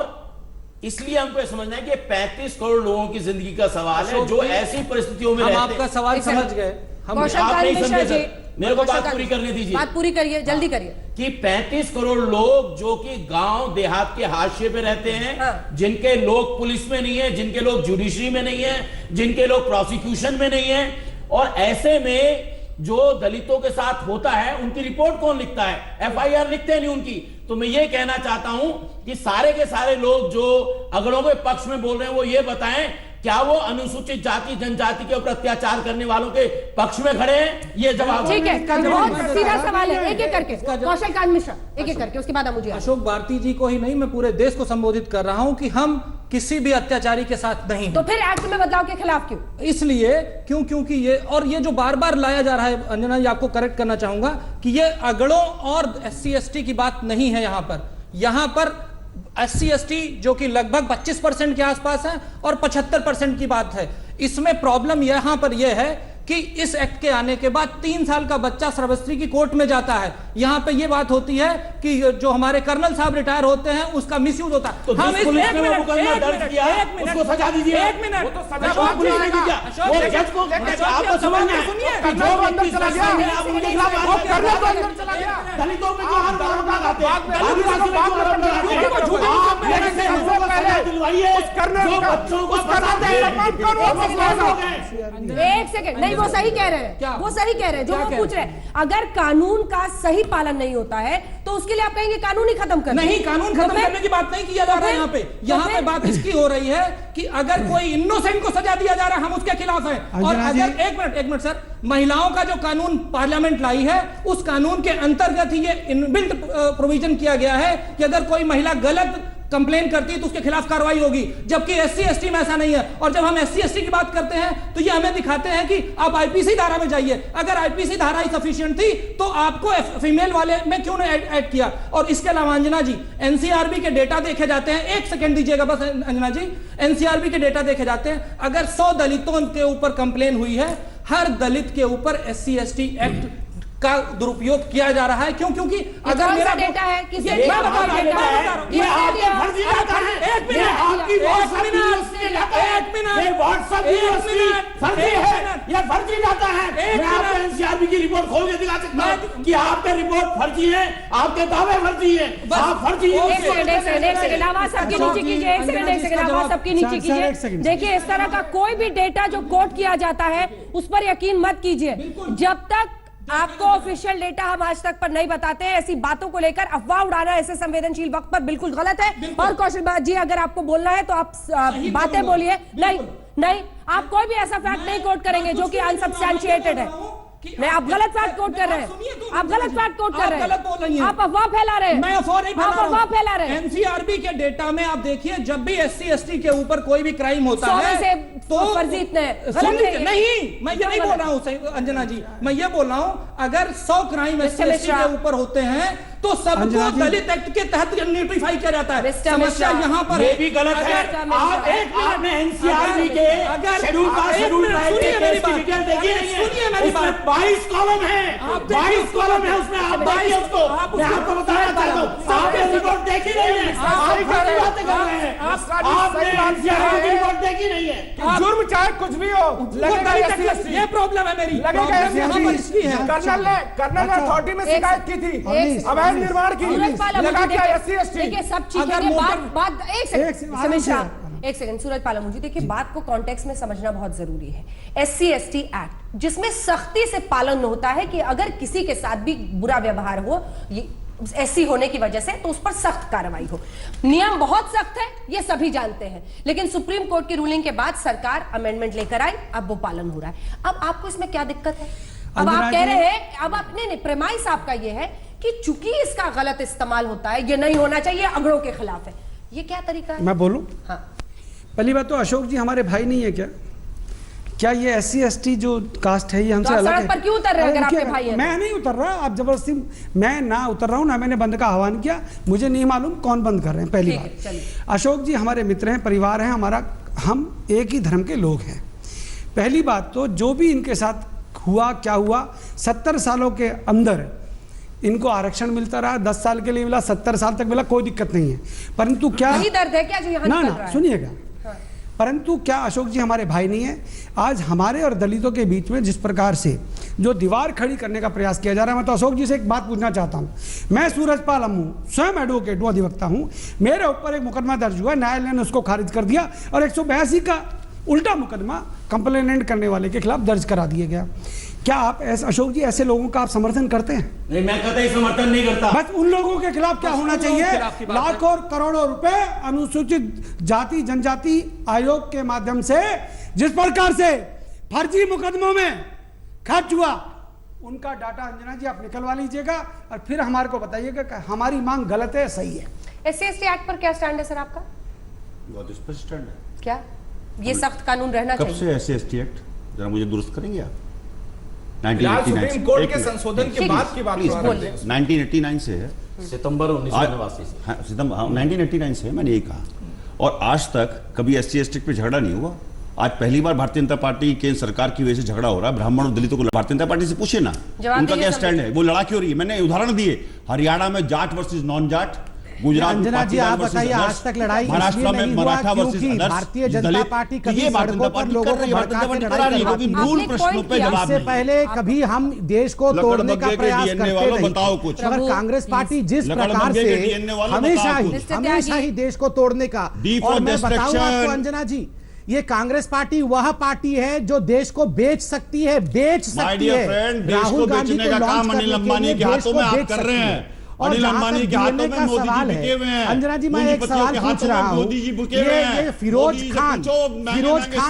Speaker 18: इसलिए हमको यह समझना है कि 35 करोड़ लोगों की जिंदगी का सवाल है जो ऐसी परिस्थितियों में
Speaker 2: हम
Speaker 18: रहते हैं।
Speaker 2: आपका सवाल समझ गए।
Speaker 18: हम आप नहीं समझे, मेरे को बात पूरी करने दीजिए।
Speaker 5: बात पूरी करिए, जल्दी करिए।
Speaker 18: कि 35 करोड़ लोग जो कि गांव देहात के हाशिए पे रहते हैं, जिनके लोग पुलिस में नहीं है, जिनके लोग जुडिशरी में नहीं है, जिनके लोग प्रोसिक्यूशन में नहीं है, और ऐसे में जो दलितों के साथ होता है उनकी रिपोर्ट कौन लिखता है? एफआईआर लिखते नहीं उनकी। तो मैं ये कहना चाहता हूं कि सारे के सारे लोग जो अगड़ों के पक्ष में बोल रहे हैं वो ये बताएं, क्या वो अनुसूचित जाति जनजाति के ऊपर अत्याचार करने वालों के पक्ष में खड़े हैं? ये जवाब
Speaker 5: ठीक है, बहुत सीधा सवाल है। एक एक करके कौशल कांत मिश्रा, एक एक करके, उसके बाद मुझे
Speaker 2: अशोक भारती जी को ही नहीं, मैं पूरे देश को संबोधित कर रहा हूं कि हम किसी भी अत्याचारी के साथ नहीं।
Speaker 5: तो फिर एक्ट में बदलाव के खिलाफ क्यों?
Speaker 2: इसलिए क्योंकि ये जो बार बार लाया जा रहा है, अंजना जी आपको करेक्ट करना चाहूंगा कि ये अगड़ों और SC/ST की बात नहीं है। यहां पर SC/ST जो कि लगभग 25% के आसपास है और 75% की बात है। इसमें प्रॉब्लम यहां पर यह है कि इस एक्ट के आने के बाद 3 साल का बच्चा सर्वस्त्री की कोर्ट में जाता है। यहां पे ये बात होती है कि जो हमारे कर्नल साहब रिटायर होते हैं उसका मिसयूज होता है।
Speaker 18: तो हम इस पुलिस ने मुकदमा दर्ज किया, उसको सजा दीजिए।
Speaker 2: एक मिनट,
Speaker 18: वो तो सजा पुलिस ने दी क्या? वो जज को आपको समझना है कि जो व्यक्ति चला गया आप उनके खिलाफ वो कर्नल को अंदर चला गया, दलितों पे जो आरोप लगाते हैं, आदिवासियों पे जो आरोप लगाते हैं, आप मेरे से हमको पहले दिलवाइए उस कर्नल जो बच्चों को फंसाते हैं।
Speaker 5: एक सेकंड, नहीं वो सही कह रहे हैं, वो सही कह रहे हैं जो वो पूछ रहे हैं। अगर कानून का सही पालन नहीं होता है तो उसके लिए आप कहेंगे कानून ही खत्म कर।
Speaker 2: नहीं, कानून खत्म करने की बात नहीं किया जा रहा है। यहाँ पे बात इसकी हो रही है कि अगर कोई इनोसेंट को सजा दिया जा रहा है हम उसके खिलाफ हैं। और अगर एक मिनट सर, महिलाओं का जो कानून पार्लियामेंट लाई है उस कानून के अंतर्गत ही ये इनबिल्ट प्रोविजन किया गया है कि अगर कोई महिला गलत कंप्लेन करती है तो उसके खिलाफ कार्रवाई होगी, जबकि SC/ST में ऐसा नहीं है। और जब हम SC/ST की बात करते हैं तो ये हमें दिखाते हैं कि आप IPC धारा में जाइए। अगर IPC धारा ही सफिशिएंट थी तो आपको फीमेल वाले में क्यों नहीं ऐड किया? और इसके अलावा अंजना जी, NCRB के डेटा देखे जाते हैं, एक सेकंड दीजिएगा बस अंजना जी, NCRB के डेटा देखे जाते हैं। अगर 100 दलितों के ऊपर कंप्लेन हुई है, हर दलित के ऊपर SC/ST एक्ट का दुरुपयोग किया जा रहा है। क्यों? क्योंकि अगर मेरा
Speaker 5: डेटा है कि
Speaker 18: ये आपके फर्जी डाटा है, ये आपकी व्हाट्सएप फर्जी है, ये फर्जी डाटा है। मैं आपको NCRB की रिपोर्ट खोल के दिखा सकता हूं कि आपके रिपोर्ट फर्जी है, आपके दावे फर्जी है, आप फर्जी।
Speaker 5: एक सेकंड आवाज सबकी नीचे कीजिए, एक सेकंड आवाज सबकी नीचे कीजिए। देखिए, इस तरह का कोई भी डेटा जो कोट किया जाता है उस पर यकीन मत कीजिए जब तक आपको ऑफिशियल डेटा हम आज तक पर नहीं बताते हैं। ऐसी बातों को लेकर अफवाह उड़ाना ऐसे संवेदनशील वक्त पर बिल्कुल गलत है। और कौशल जी, अगर आपको बोलना है तो आप बातें बोलिए। नहीं, आप कोई भी ऐसा फैक्ट नहीं कोट करेंगे जो कि अनसब्सटैंशिएटेड है। नहीं, आप गलत फैक्ट कोट कर रहे हैं, आप गलत फैक्ट कोट कर रहे हैं, आप अफवाह फैला रहे हैं।
Speaker 2: मैं अफवाह नहीं
Speaker 5: फैला रहे हैं।
Speaker 2: NCRB के डेटा में आप देखिए, जब भी SC/ST के ऊपर कोई भी क्राइम होता है तो
Speaker 5: फर्जी इतने
Speaker 2: नहीं, मैं ये नहीं बोल रहा हूँ अंजना जी, मैं ये बोल रहा हूँ अगर 100 क्राइम SC/ST के ऊपर होते हैं तो सबको दलित एक्ट के तहत नोटिफाई किया जाता है। समस्या यहाँ पर
Speaker 18: ये भी गलत है। आपने NCRB के शेड्यूल डिटेल देखी नहीं है, उसमें 22 कॉलम है, 22 कॉलम है उसमें। आप देखिए उसको, मैं आपको बताना चाहता हूँ, आपने रिपोर्ट देखी नहीं है, आप बातें कर रहे हैं, आपने NCRB की रिपोर्ट देखी नहीं है।
Speaker 17: जुर्म चाहे कुछ भी हो,
Speaker 2: ये प्रॉब्लम है मेरी,
Speaker 17: कर्नल ने अथॉरिटी में शिकायत की थी अवैध निर्माण की, लगा क्या SC/ST।
Speaker 5: देखिए सब चीजें एक सेकंड सूरज पालम जी, देखिए बात को कॉन्टेक्स्ट में समझना बहुत जरूरी है। SC/ST एक्ट जिसमें सख्ती से पालन होता है कि अगर किसी के साथ भी बुरा व्यवहार हो SC होने की वजह से तो उस पर सख्त कार्रवाई हो। नियम बहुत सख्त है, ये सभी जानते हैं, लेकिन सुप्रीम कोर्ट की रूलिंग के बाद सरकार अमेंडमेंट लेकर आई, अब वो पालन हो रहा है। अब आपको इसमें क्या दिक्कत है? अब आप कह रहे हैं, अब आपने प्रेमाइस आपका ये है कि चूंकि इसका गलत इस्तेमाल होता है, ये नहीं होना चाहिए, अगड़ों के खिलाफ है। ये क्या तरीका है?
Speaker 16: मैं बोलूं?
Speaker 5: हाँ।
Speaker 16: पहली बात तो अशोक जी हमारे भाई नहीं है क्या ये SC ST जो कास्ट है ये हमसे
Speaker 5: तो
Speaker 16: अलग है?
Speaker 5: सड़क पर क्यों उतर रहे हैं अगर आपके भाई हैं?
Speaker 16: मैं नहीं उतर रहा, आप जबरदस्ती, मैं ना उतर रहा हूँ ना मैंने बंद का आह्वान किया, मुझे नहीं मालूम कौन बंद कर रहे हैं। पहली बात, अशोक जी हमारे मित्र हैं, परिवार हैं हमारा, हम एक ही धर्म के लोग हैं। पहली बात तो जो भी इनके साथ हुआ क्या हुआ, 70 सालों के अंदर इनको आरक्षण मिलता रहा, 10 साल के लिए मिला, 70 साल तक मिला, कोई दिक्कत नहीं है। परंतु क्या
Speaker 5: वही दर्द है क्या जो यहाँ निकल रहा है?
Speaker 16: सुनिएगा, परंतु क्या अशोक जी हमारे भाई नहीं है? आज हमारे और दलितों के बीच में जिस प्रकार से जो दीवार खड़ी करने का प्रयास किया जा रहा है, मैं तो अशोक जी से एक बात पूछना चाहता हूं। मैं सूरजपाल अम्मू स्वयं एडवोकेट हूं, अधिवक्ता हूं, मेरे ऊपर एक मुकदमा दर्ज हुआ, न्यायालय ने उसको खारिज कर दिया और 182 का उल्टा मुकदमा कंप्लेनेंट करने वाले के खिलाफ दर्ज करा दिया गया। क्या आप ऐसे, अशोक जी ऐसे लोगों का आप समर्थन करते हैं?
Speaker 1: नहीं, मैं कतई समर्थन नहीं करता।
Speaker 16: बस उन लोगों के खिलाफ क्या होना चाहिए? लाखों और करोड़ों रुपए अनुसूचित जाति जनजाति आयोग के माध्यम से जिस प्रकार से फर्जी मुकदमों में खर्च हुआ, उनका डाटा अंजना जी आप निकलवा लीजिएगा और फिर हमारे को बताइएगा कि हमारी मांग गलत है सही है।
Speaker 5: SC ST एक्ट पर क्या स्टैंड है सर आपका?
Speaker 15: बहुत स्पष्ट स्टैंड है।
Speaker 5: क्या ये सख्त कानून रहना
Speaker 15: कब
Speaker 5: चाहिए?
Speaker 15: से SC ST एक्ट जरा मुझे दुरुस्त करेंगे आप?
Speaker 17: सुप्रीम कोर्ट के संशोधन के बाद की बात
Speaker 15: 1989 से है,
Speaker 18: सितंबर 1989 से।
Speaker 15: हाँ, सितंबर 1989 से है, मैंने यही कहा। और आज तक कभी SC ST पे झगड़ा नहीं हुआ। आज पहली बार भारतीय जनता पार्टी के सरकार की वजह से झगड़ा हो रहा है। ब्राह्मण और दलितों को भारतीय जनता पार्टी से पूछे ना उनका क्या स्टैंड है, वो लड़ा क्यों रही है। मैंने उदाहरण दिए, हरियाणा में जाट वर्सेस नॉन जाट, गुजरात
Speaker 14: अंजना जी आप बताइए, आज तक लड़ाई
Speaker 15: महाराष्ट्र में मराठा वर्सेस
Speaker 14: भारतीय जनता पार्टी कभी सड़कों पर लोगों को भड़का के लड़ाई करती है।
Speaker 15: मूल प्रश्नों पे जवाब
Speaker 14: इससे पहले कभी हम देश को तोड़ने का प्रयास करते नहीं।
Speaker 15: बताओ कुछ।
Speaker 14: अगर कांग्रेस पार्टी जिस प्रकार से हमेशा ही देश को तोड़ने का, और मैं बताऊं आपको अंजना जी, ये कांग्रेस पार्टी वह पार्टी है जो देश को बेच सकती है, बेच सकती है। राहुल गांधी को लॉन्च करने के लिए देश को बेच सकती है। और अनिल के हाथों में मोदी जी बिके हुए हैं। अंजना जी मैं एक सवाल पूछ रहा हूँ, ये फिरोज खान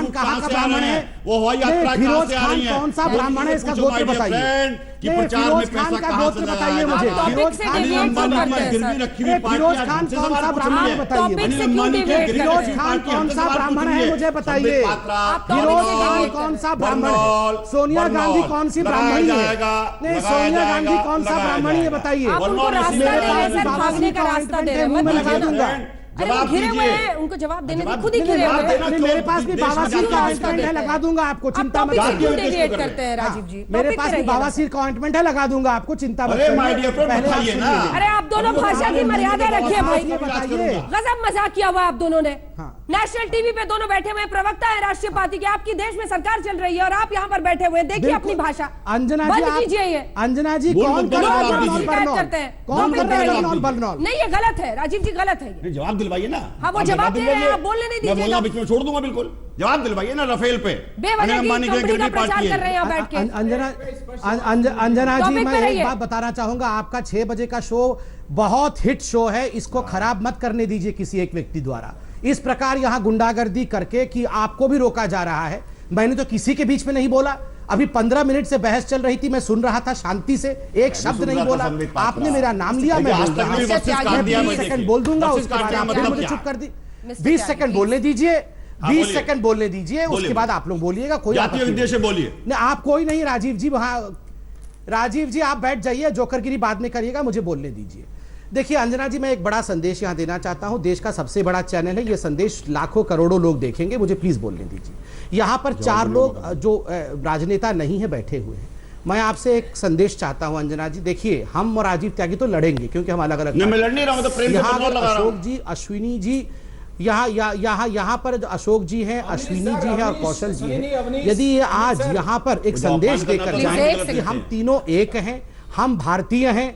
Speaker 14: कहाँ का ब्राह्मण है? फिरोज खान कौन सा ब्राह्मण है, इसका गोत्र बताइए। फिरोज खान का गोत्र बताइए मुझे। फिरोज खान कौन सा ब्राह्मण है बताइए। फिरोज खान कौन सा ब्राह्मण है मुझे बताइए। फिरोज खान कौन सा ब्राह्मण है? सोनिया गांधी कौन सी ब्राह्मणी है? नहीं, सोनिया गांधी कौन सा ब्राह्मणी है बताइए।
Speaker 5: भागने का रास्ता दे रहे हैं,
Speaker 14: लगा दूंगा।
Speaker 5: अरे वो घिरे हुए हैं, उनको जवाब देने की खुद ही घिरे हुए हैं।
Speaker 14: मेरे पास भी बवासीर का ऑइंटमेंट है, लगा दूंगा आपको, चिंता मत
Speaker 5: क्यों डेविएट करते हैं राजीव जी?
Speaker 14: मेरे पास भी बवासीर का ऑइंटमेंट है, लगा दूंगा आपको, चिंता मत करिए।
Speaker 5: अरे आप दोनों भाषा की मर्यादा रखिए भाई,
Speaker 14: बताइए।
Speaker 5: गजब मजाक किया हुआ आप दोनों ने। नेशनल टीवी पे दोनों बैठे हुए प्रवक्ता है राष्ट्रीय पार्टी के, आपकी देश में सरकार चल रही है और आप यहाँ पर बैठे हुए, देखिए अपनी भाषा।
Speaker 14: अंजना जी
Speaker 5: कीजिए ये।
Speaker 14: अंजना जी कौन कर रहा है? कौन कर रहा है?
Speaker 5: नहीं, ये गलत है राजीव जी, गलत है ये।
Speaker 15: जवाब दिलवाइए ना।
Speaker 5: हाँ, वो जवाब दे रहे हैं, आप बोलने नहीं दीजिएगा।
Speaker 15: मैं बोलना बीच में छोड़ दूंगा बिल्कुल। जवाब दिलवाइए ना रफेल पे।
Speaker 5: बेवजह की कंपनी का प्रचार कर रहे हैं यहाँ बैठ के।
Speaker 14: अंजना जी मैं एक बात बताना चाहूंगा, आपका 6 बजे का शो बहुत हिट शो है, इसको खराब मत करने दीजिए किसी एक व्यक्ति द्वारा। इस प्रकार यहाँ गुंडागर्दी करके कि आपको भी रोका जा रहा है। मैंने तो किसी के बीच में नहीं बोला, अभी 15 मिनट से बहस चल रही थी, मैं सुन रहा था शांति से, एक शब्द नहीं बोला। आपने मेरा नाम लिया, मैं 20 सेकंड बोल दूंगा, उसके बाद आपने मुझे चुप कर दी। 20 सेकंड बोलने दीजिए, 20 सेकंड बोलने दीजिए, उसके बाद आप लोग बोलिएगा। कोई
Speaker 15: बोलिए,
Speaker 14: आप कोई नहीं। राजीव जी वहां, राजीव जी आप बैठ जाइए, जोकरगिरी बाद में करिएगा, मुझे बोलने दीजिए। देखिए अंजना जी, मैं एक बड़ा संदेश यहां देना चाहता हूं, देश का सबसे बड़ा चैनल है, यह संदेश लाखों करोड़ों लोग देखेंगे, मुझे प्लीज बोलने दीजिए। यहां पर 4 लोग जो राजनेता नहीं है बैठे हुए हैं। मैं आपसे एक संदेश चाहता हूं अंजना जी, देखिए हम और राजीव त्यागी तो लड़ेंगे क्योंकि हम अलग अलग,
Speaker 15: मैं लड़ नहीं रहा हूं, तो प्रेम से लगा रहा हूं।
Speaker 14: अशोक जी, अश्विनी जी, यहाँ पर अशोक जी हैं, अश्विनी जी हैं और कौशल जी हैं, यदि ये आज यहाँ पर एक संदेश देकर जाएं कि हम तीनों एक हैं, हम भारतीय हैं,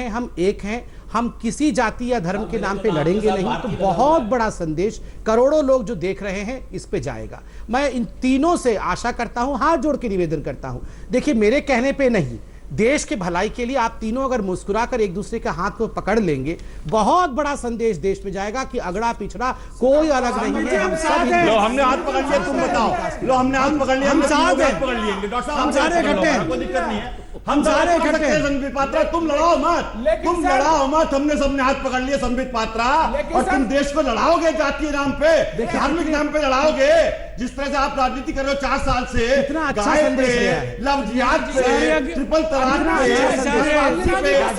Speaker 14: हम एक हैं, हम किसी जाति या धर्म के नाम पे लड़ेंगे नहीं, तो बहुत बड़ा संदेश करोड़ों लोग जो देख रहे हैं इस पे जाएगा। मैं इन तीनों से आशा करता हूं, हाथ जोड़ के निवेदन करता हूं, देखिए मेरे कहने पे नहीं, देश के भलाई के लिए आप तीनों अगर मुस्कुराकर एक दूसरे के हाथ को पकड़ लेंगे, बहुत बड़ा संदेश देश में जाएगा कि अगड़ा पिछड़ा कोई अलग नहीं है, हम सब हैं।
Speaker 15: लो हमने हाथ पकड़ लिया, तुम बताओ। लो हमने हाथ पकड़ लिया,
Speaker 14: हम साथ हैं,
Speaker 15: पकड़ लिए,
Speaker 14: हम सारे इकट्ठे हैं,
Speaker 15: कोई दिक्कत नहीं है।
Speaker 16: हम सारे इकट्ठे हैं।
Speaker 19: संबित पात्रा तुम लड़ाओ मत, तुम लड़ाओ मत, हमने सबने हाथ पकड़ लिए संबित पात्रा, और तुम देश को लड़ाओगे जातीय नाम पे, धार्मिक नाम पे लड़ाओगे। जिस तरह से आप राजनीति कर रहे हो 4 साल से, गाय पे, लव जिहाद पे, ट्रिपल तलाक पे,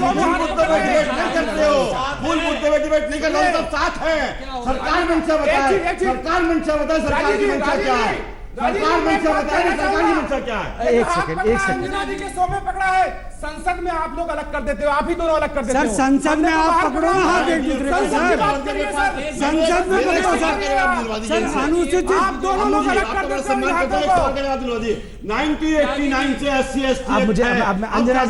Speaker 19: मूल मुद्दे पे डिबेट नहीं करते हो, मूल मुद्दे पे डिबेट नहीं करते हो, सब साथ है। सरकार मंशा बताए, सरकार मंशा बताए, सरकार की मंशा क्या है, सरकार मंशा बताए, सरकार की मंशा क्या है।
Speaker 14: एक सेकंड
Speaker 17: अंजना जी के सोमे पकड़ा है, संसद में आप लोग अलग कर देते हो, आप ही दोनों अलग कर देते हो।
Speaker 16: सर संसद में आप पकड़ो ना हाथ एक दूसरे को, सर संसद में पकड़ो सर, अनुसूचित
Speaker 17: आप दोनों लोग अलग कर देते हो।
Speaker 19: 1989 से SC/ST
Speaker 14: अब मुझे अंजना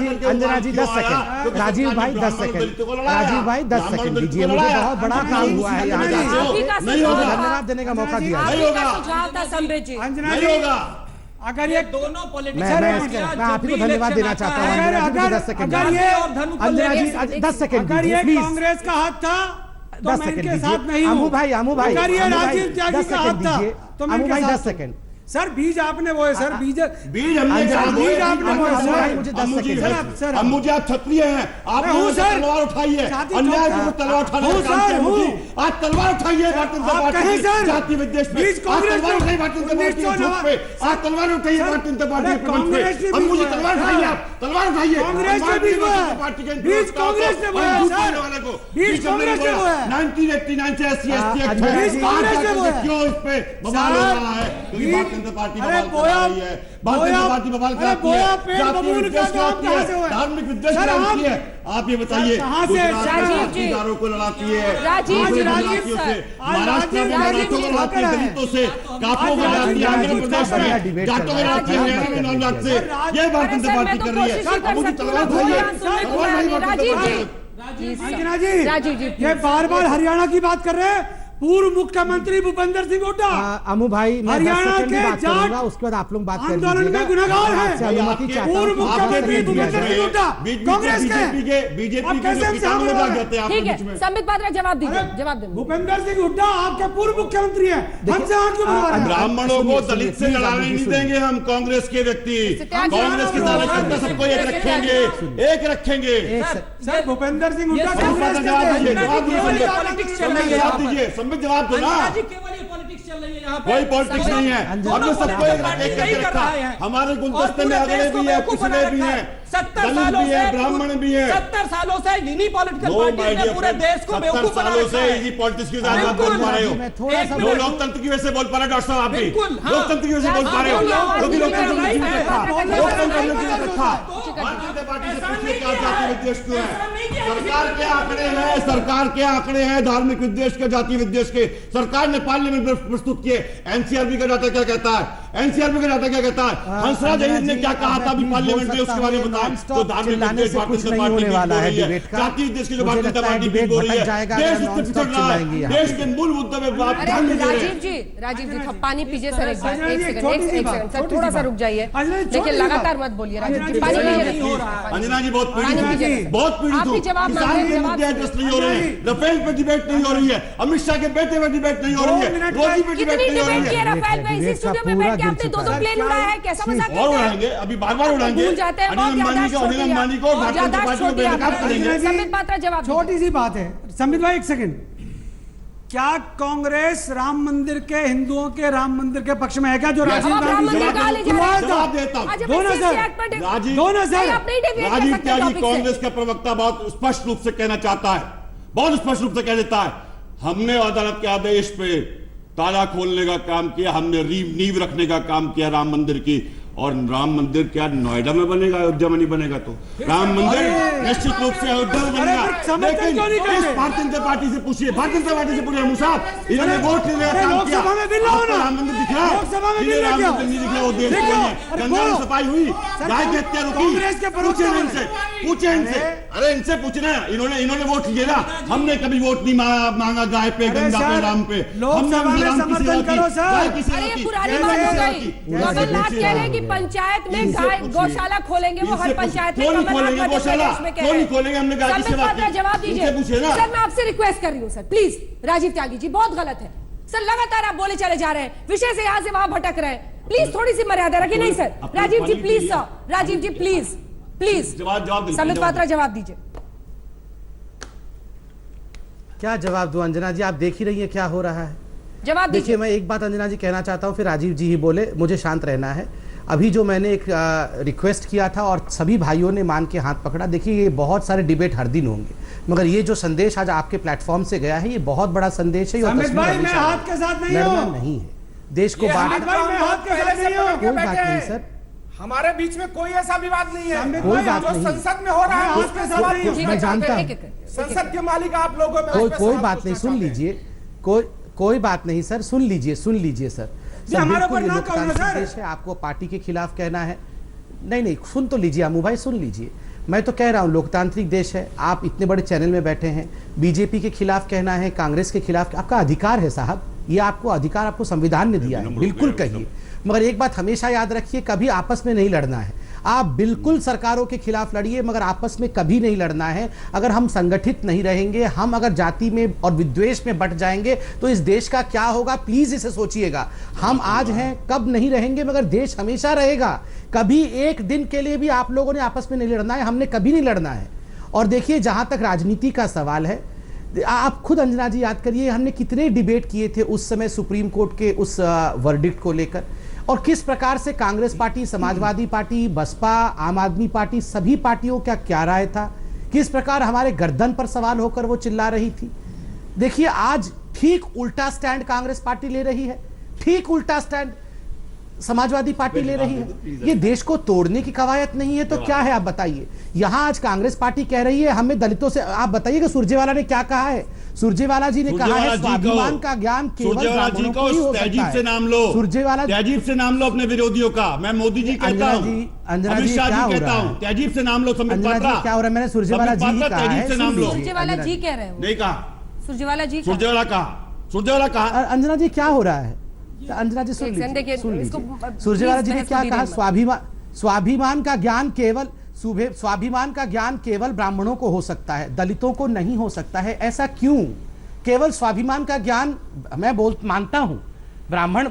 Speaker 14: जी 10 सेकंड, राजीव भाई 10 सेकंड, राजीव भाई 10 सेकंड दीजिए, मुझे बहुत बड़ा काम हुआ है यहाँ धन्यवाद देने का मौका दिया।
Speaker 19: नहीं होगा।
Speaker 16: अगर ये
Speaker 2: दोनों
Speaker 14: मैं आप ही को धन्यवाद देना चाहता हूँ। 10 सेकंड अंजना जी 10 सेकंड
Speaker 16: अगर ये कांग्रेस का हाथ था तो मैं इनके साथ नहीं हूँ।
Speaker 14: अमू भाई
Speaker 16: अगर ये राजीव त्यागी का हाथ था तो मैं इनके साथ
Speaker 14: 10 सेकंड।
Speaker 16: सर बीज आपने वो है सर, बीज
Speaker 19: हमने
Speaker 16: बीज आपने वो है सर।
Speaker 14: मुझे 10 सेकंड
Speaker 16: सर
Speaker 19: अब मुझे आप क्षत्रिय हैं, आप तलवार उठाइए, अन्याय को तलवार उठाने का काम किया मुझे। आज तलवार उठाइए भारतीय जनता पार्टी जाति विद्वेष पे, आज तलवार उठाइए भारतीय जनता पार्टी के झूठ पे, आज तलवार उठाइए भारतीय जनता पार्टी के प्रबंध पे। अब मुझे तलवार उठाइए, आप तलवार उठाइए।
Speaker 16: कांग्रेस ने बीज बोया, बीज कांग्रेस ने बोया सर, बीज कांग्रेस ने बोया।
Speaker 19: 1989 से SC/ST एक्ट है,
Speaker 16: बीज कांग्रेस ने बोया।
Speaker 19: क्यों इस पे बवाल हो रहा है? क्योंकि भारतीय जनता पार्टी बवाल कर रही है, भारतीय जनता पार्टी बवाल कराती है, जातीय विद्वेष कराती है, धार्मिक विद्वेष कराती है। आप ये बताइए, गुजरात को लड़ाती है, महाराष्ट्र में मराठों को लड़ाती है, दलितों से, काफियों को लड़ाती है, आंध्र प्रदेश में जाटों को लड़ाती है, हरियाणा में नौजात से। ये भारतीय जनता पार्टी कर रही है। मुझे तलवार उठाइए, तलवार नहीं
Speaker 16: राजीव जी ये बार-बार हरियाणा की बात कर रहे हैं। पूर्व मुख्यमंत्री भूपेंद्र सिंह हुड्डा
Speaker 14: अमू भाई
Speaker 16: हरियाणा के जाट
Speaker 14: उसके बाद आप लोग बात कर
Speaker 16: आंदोलन में गुनहगार है। पूर्व मुख्यमंत्री भूपेंद्र सिंह हुड्डा कांग्रेस के
Speaker 19: बीजेपी
Speaker 16: कैसे
Speaker 5: ठीक है, संबित पात्रा जवाब दीजिए, जवाब दीजिए।
Speaker 16: भूपेंद्र सिंह हुड्डा आपके पूर्व मुख्यमंत्री हैं, हमसे हाथ क्यों मिलवा रहे हैं?
Speaker 19: ब्राह्मणों को दलित से लड़ाने नहीं देंगे हम, कांग्रेस के व्यक्ति कांग्रेस के साथ सबको एक रखेंगे, एक रखेंगे।
Speaker 16: सर भूपेंद्र सिंह हुड्डा
Speaker 19: जवाब दीजिए, संबित जवाब दो ना। कोई पॉलिटिक्स नहीं है, हमने सबको एक करके रखा। हमारे गुलदस्ते में अगले भी है, पिछले भी हैं,
Speaker 2: 70 सालों से
Speaker 19: ब्राह्मण भी है,
Speaker 2: 70 सालों से इन्हीं पॉलिटिकल पार्टी ने पूरे देश को बेवकूफ बना रखा है।
Speaker 19: इसी पॉलिटिक्स की वजह से आप बोल पा रहे हो, लोकतंत्र की वजह से बोल पा रहे हो डॉक्टर साहब, आप भी लोकतंत्र की वजह से बोल पा रहे हो, क्योंकि लोकतंत्र ने जीवित रखा, लोकतंत्र ने जीवित रखा। भारतीय जनता पार्टी से पूछिए क्या जातीय विद्वेष क्यों है? सरकार के आंकड़े हैं, सरकार के आंकड़े हैं धार्मिक विद्वेष के, जातीय विद्वेष के। सरकार ने पार्लियामेंट में प्रस्तुत किए। एनसीआरबी का डाटा क्या कहता है? एनसीआरबी का डाटा क्या कहता है? हंसराज अहीर ने क्या कहा था अभी पार्लियामेंट में, उसके बारे में बताएं। तो धार्मिक विद्वेष भारतीय जनता पार्टी वाला है, जातीय विद्वेष की जो भारतीय जनता पार्टी बीट हो रही है, देश इससे पिछड़ रहा है, देश के मूल मुद्दे में बात ध्यान नहीं दे रहे।
Speaker 5: राजीव जी पानी पीजिए सर, एक सेकंड सर, थोड़ा सा रुक जाइए, लेकिन लगातार मत बोलिए राजीव जी, पानी पीजिए।
Speaker 19: अंजना जी बहुत पीड़ित है, बहुत पीड़ित हो, किसानों के मुद्दे एड्रेस नहीं हो रहे हैं, रफेल पे डिबेट नहीं हो रही है, अमित शाह के बेटे पे डिबेट नहीं हो रही है, रोजी पे डिबेट नहीं हो रही है।
Speaker 5: रफेल पे इसी स्टूडियो में बैठ के आपने 2 प्लेन उड़ाया है, कैसा मजाक
Speaker 19: और उड़ाएंगे, अभी बार-बार उड़ाएंगे। अनिल अंबानी को भारतीय जनता पार्टी को बेनकाब करेंगे।
Speaker 5: संबित पात्रा जवाब,
Speaker 16: छोटी सी बात है संबित भाई, एक सेकंड। क्या कांग्रेस राम मंदिर के, हिंदुओं के राम मंदिर के पक्ष में है क्या? जो राजीव गांधी
Speaker 19: जवाब देता हूं, राजीव त्यागी कांग्रेस का प्रवक्ता बहुत स्पष्ट रूप से कहना चाहता है, बहुत स्पष्ट रूप से कह देता है, हमने अदालत के आदेश पे ताला खोलने का काम किया, हमने नींव रखने का काम किया राम मंदिर की। और राम मंदिर क्या नोएडा में बनेगा, अयोध्या में नहीं बनेगा? तो राम मंदिर निश्चित रूप से अयोध्या में बनेगा। लेकिन भारतीय जनता पार्टी से पूछिए, भारतीय जनता पार्टी से पूछिए मुसाफ, इन्होंने वोट लेने का काम किया, राम मंदिर दिख रहा है, राम मंदिर नहीं दिख रहा, वो देश में गंगा में सफाई हुई, गाय की हत्या रुकी, पूछे इनसे, पूछे इनसे, अरे इनसे पूछना, इन्होंने वोट लिया ना, हमने कभी वोट नहीं मांगा गाय पे, गंगा पे, राम पे, हमने राम की सेवा की, गाय की सेवा की।
Speaker 5: पंचायत में गौशाला खोलेंगे, वो हर पंचायत में
Speaker 19: खोलेंगे गौशाला, क्यों खोलेंगे? हमने गाय की सेवा की।
Speaker 5: जवाब दीजिए सर, मैं आपसे रिक्वेस्ट कर रही हूँ सर, प्लीज। राजीव त्यागी जी बहुत गलत है सर, लगातार आप बोले चले जा रहे हैं, विषय से यहाँ से वहां भटक रहे हैं, प्लीज थोड़ी सी मर्यादा रखिए। नहीं sir, Rajiv ji please, sir Rajiv ji please, please Sambit Patra जवाब दीजिए।
Speaker 14: क्या जवाब दूं अंजना जी, आप देख ही रही हैं क्या हो रहा है।
Speaker 5: जवाब दीजिए।
Speaker 14: देखिए मैं एक बात अंजना जी कहना चाहता हूं, फिर राजीव जी ही बोले, मुझे शांत रहना है। अभी जो मैंने एक रिक्वेस्ट किया था और सभी भाइयों ने मान के हाथ पकड़ा, देखिए ये बहुत सारे डिबेट हर दिन होंगे, मगर ये जो संदेश आज आपके प्लेटफॉर्म से गया है ये बहुत बड़ा संदेश है।
Speaker 16: संबित भाई मैं हाथ के साथ नहीं
Speaker 14: लड़ना
Speaker 16: हूं,
Speaker 14: नहीं है देश को बांटना। कोई बात नहीं सर,
Speaker 17: हमारे बीच में कोई ऐसा विवाद नहीं है।
Speaker 14: कोई बात
Speaker 17: जो
Speaker 14: नहीं।
Speaker 17: संसद में हो रहा है उसके सवाल
Speaker 14: मैं जानता हूं,
Speaker 17: संसद के मालिक आप लोगों में
Speaker 14: कोई बात नहीं, सुन लीजिए, कोई बात नहीं सर, सुन लीजिए सर।
Speaker 16: हमारे ऊपर ना कहो ना सर।
Speaker 14: देश है, आपको पार्टी के खिलाफ कहना है? नहीं सुन तो लीजिए अमू भाई, सुन लीजिए। मैं तो कह रहा हूं लोकतांत्रिक देश है, आप इतने बड़े चैनल में बैठे हैं, बीजेपी के खिलाफ कहना है, कांग्रेस के खिलाफ, आपका अधिकार है साहब, ये आपको अधिकार आपको संविधान ने दिया है, बिल्कुल कहिए। मगर एक बात हमेशा याद रखिए, कभी आपस में नहीं लड़ना है। आप बिल्कुल सरकारों के खिलाफ लड़िए मगर आपस में कभी नहीं लड़ना है। अगर हम संगठित नहीं रहेंगे, हम अगर जाति में और विद्वेष में बट जाएंगे तो इस देश का क्या होगा, प्लीज इसे सोचिएगा। हम आज हैं, कब नहीं रहेंगे, मगर देश हमेशा रहेगा। कभी एक दिन के लिए भी आप लोगों ने आपस में नहीं लड़ना है, हमने कभी नहीं लड़ना है। और देखिए जहां तक राजनीति का सवाल है, आप खुद अंजना जी याद करिए, हमने कितने डिबेट किए थे उस समय सुप्रीम कोर्ट के उस वर्डिक्ट को लेकर, और किस प्रकार से कांग्रेस पार्टी, समाजवादी पार्टी, बसपा, आम आदमी पार्टी, सभी पार्टियों का क्या राय था, किस प्रकार हमारे गर्दन पर सवाल होकर वो चिल्ला रही थी। देखिए आज ठीक उल्टा स्टैंड कांग्रेस पार्टी ले रही है, ठीक उल्टा स्टैंड समाजवादी पार्टी ले रही है। ये देश को तोड़ने की कवायद नहीं है तो क्या है आप बताइए। यहां आज कांग्रेस पार्टी कह रही है हमें दलितों से, आप बताइएगा सुरजेवाला ने क्या कहा है। सुरजेवाला जी ने कहा है स्वाभिमान का ज्ञान केवल ब्राह्मणों को ही हो सकता है।
Speaker 19: से नाम लो,
Speaker 14: सुरजेवाला
Speaker 19: तहजीब से नाम लो अपने विरोधियों का। मैं मोदी जी कहता हूं, अमित शाह जी कहता हूं, तहजीब से नाम लो। संबित पात्रा
Speaker 14: क्या हो रहा है, मैंने सुरजेवाला जी कहा है,
Speaker 5: सुरजेवाला जी कह रहे हो,
Speaker 19: नहीं कहा
Speaker 5: सुरजेवाला जी,
Speaker 19: सुरजेवाला कहा।
Speaker 14: अंजना जी क्या हो रहा है, अंजना जी सुन लीजिए। सुरजेवाला जी ने क्या कहा, स्वाभिमान का ज्ञान केवल ब्राह्मणों को हो सकता है, दलितों को नहीं हो सकता है। ऐसा क्यों? केवल स्वाभिमान का ज्ञान, मैं मानता हूं ब्राह्मण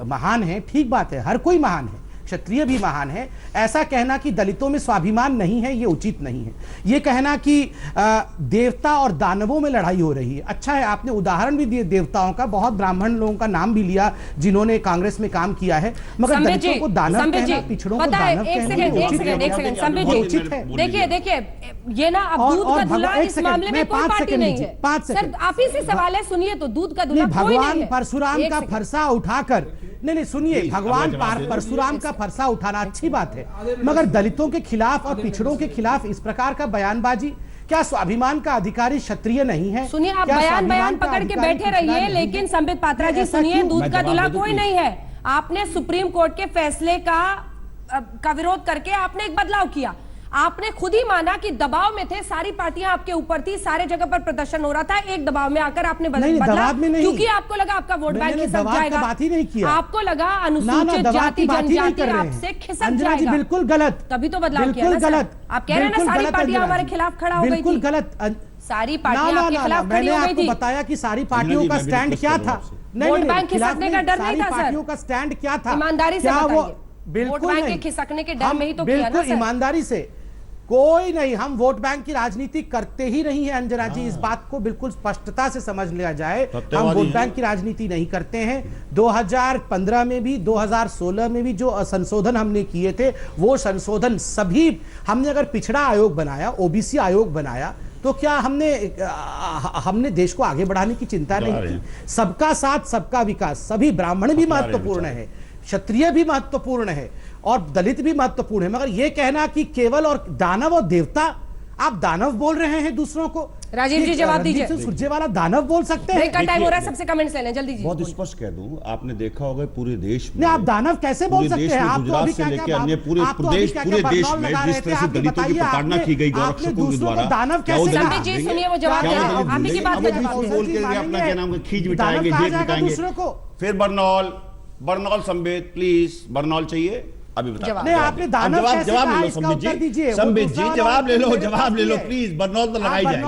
Speaker 14: महान है, ठीक बात है, हर कोई महान है, क्षत्रिय भी महान है। ऐसा कहना कि दलितों में स्वाभिमान नहीं है ये उचित नहीं है। ये कहना कि देवता और दानवों में लड़ाई हो रही है, अच्छा है आपने उदाहरण भी दिए देवताओं का, बहुत ब्राह्मण लोगों का नाम भी लिया जिन्होंने कांग्रेस में काम किया है, मगर दलितों को दानव कहना, पिछड़ों को दानव कहना उचित है।
Speaker 5: देखिए ये ना अब दूध का दूल्हा इस मामले में कोई पार्टी नहीं है।
Speaker 14: 5 सेकंड
Speaker 5: आप ही से सवाल है, सुनिए तो दूध का दूल्हा
Speaker 14: भगवान परशुराम का फरसा उठाकर, नहीं सुनिए, भगवान परशुराम का फरसा उठाना अच्छी बात है, मगर दलितों के खिलाफ और पिछड़ों के खिलाफ इस प्रकार का बयानबाजी, क्या स्वाभिमान का अधिकारी क्षत्रिय नहीं है?
Speaker 5: सुनिए आप बयान पकड़ के बैठे रहिए, लेकिन संबित पात्रा जी सुनिए, दूध का दूल्हा कोई नहीं है। आपने सुप्रीम कोर्ट के फैसले का विरोध करके आपने एक बदलाव किया, आपने खुद ही माना कि दबाव में थे, सारी पार्टियां आपके ऊपर थी, सारे जगह पर प्रदर्शन हो रहा था, एक दबाव में आकर आपने बदला, क्योंकि आपको लगा आपका वोट बैंक खिसक जाएगा,
Speaker 14: बात ही नहीं किया।
Speaker 5: आपको लगा अनुसूचित जाति जनजाति आपसे खिसक जाएगा,
Speaker 14: बिल्कुल गलत,
Speaker 5: तभी तो बदलाव किया ना सर। आप कह रहे हैं ना सारी पार्टियां हमारे खिलाफ खड़ा हो गई थी,
Speaker 14: बिल्कुल गलत,
Speaker 5: सारी पार्टियां आपके खिलाफ खड़ी हो गई थी।
Speaker 14: बताया कि सारी पार्टियों का स्टैंड क्या था,
Speaker 5: वोट बैंक खिसकने का डर नहीं था सर,
Speaker 14: पार्टियों का स्टैंड क्या था,
Speaker 5: ईमानदारी से बताइए। वोट
Speaker 14: बिल्कुल
Speaker 5: बैंक के खिसकने के डर में ही तो किया ना
Speaker 14: बिल्कुल ईमानदारी से, कोई नहीं, हम वोट बैंक की राजनीति करते ही नहीं है अंजना जी, इस बात को बिल्कुल स्पष्टता से समझ लिया जाए, हम वोट बैंक की राजनीति नहीं करते हैं। 2015 में भी 2016 में भी जो संशोधन हमने किए थे वो संशोधन सभी, हमने अगर पिछड़ा आयोग बनाया, ओबीसी आयोग बनाया, तो क्या हमने देश को आगे बढ़ाने की चिंता नहीं की? सबका साथ सबका विकास, सभी ब्राह्मण भी महत्वपूर्ण है, क्षत्रिय भी महत्वपूर्ण है और दलित भी महत्वपूर्ण है, मगर यह कहना कि केवल और दानव और देवता, आप दानव बोल रहे हैं दूसरों को।
Speaker 5: राजीव जी जवाब दीजिए।
Speaker 14: सुरजेवाला दानव बोल सकते हैं?
Speaker 5: का टाइम हो रहा है, सबसे कमेंट्स ले लें जल्दी जी।
Speaker 15: बहुत स्पष्ट कह दूं, आपने देखा होगा पूरे देश में,
Speaker 14: नहीं आप दानव कैसे बोल सकते हैं? आप
Speaker 15: गुजरात से लेकर अन्य पूरे देश में जिस तरह से दलितों की प्रताड़ना की गई गौरक्षकों के द्वारा,
Speaker 14: दानव कैसे?
Speaker 5: जी सुनिए वो जवाब दे रहे हैं, आप ही की बात का जवाब
Speaker 15: बोल के अपना क्या नाम खींच बिठाएंगे, जेल बिठाएंगे। फिर बरनौल संबित प्लीज, बरनौल चाहिए अभी बता।
Speaker 14: नहीं आपने दानव कैसे कहा, इसका उत्तर दीजिए।
Speaker 15: संबित जी जवाब ले लो प्लीज। बरनौल तो लगाई जाएगी,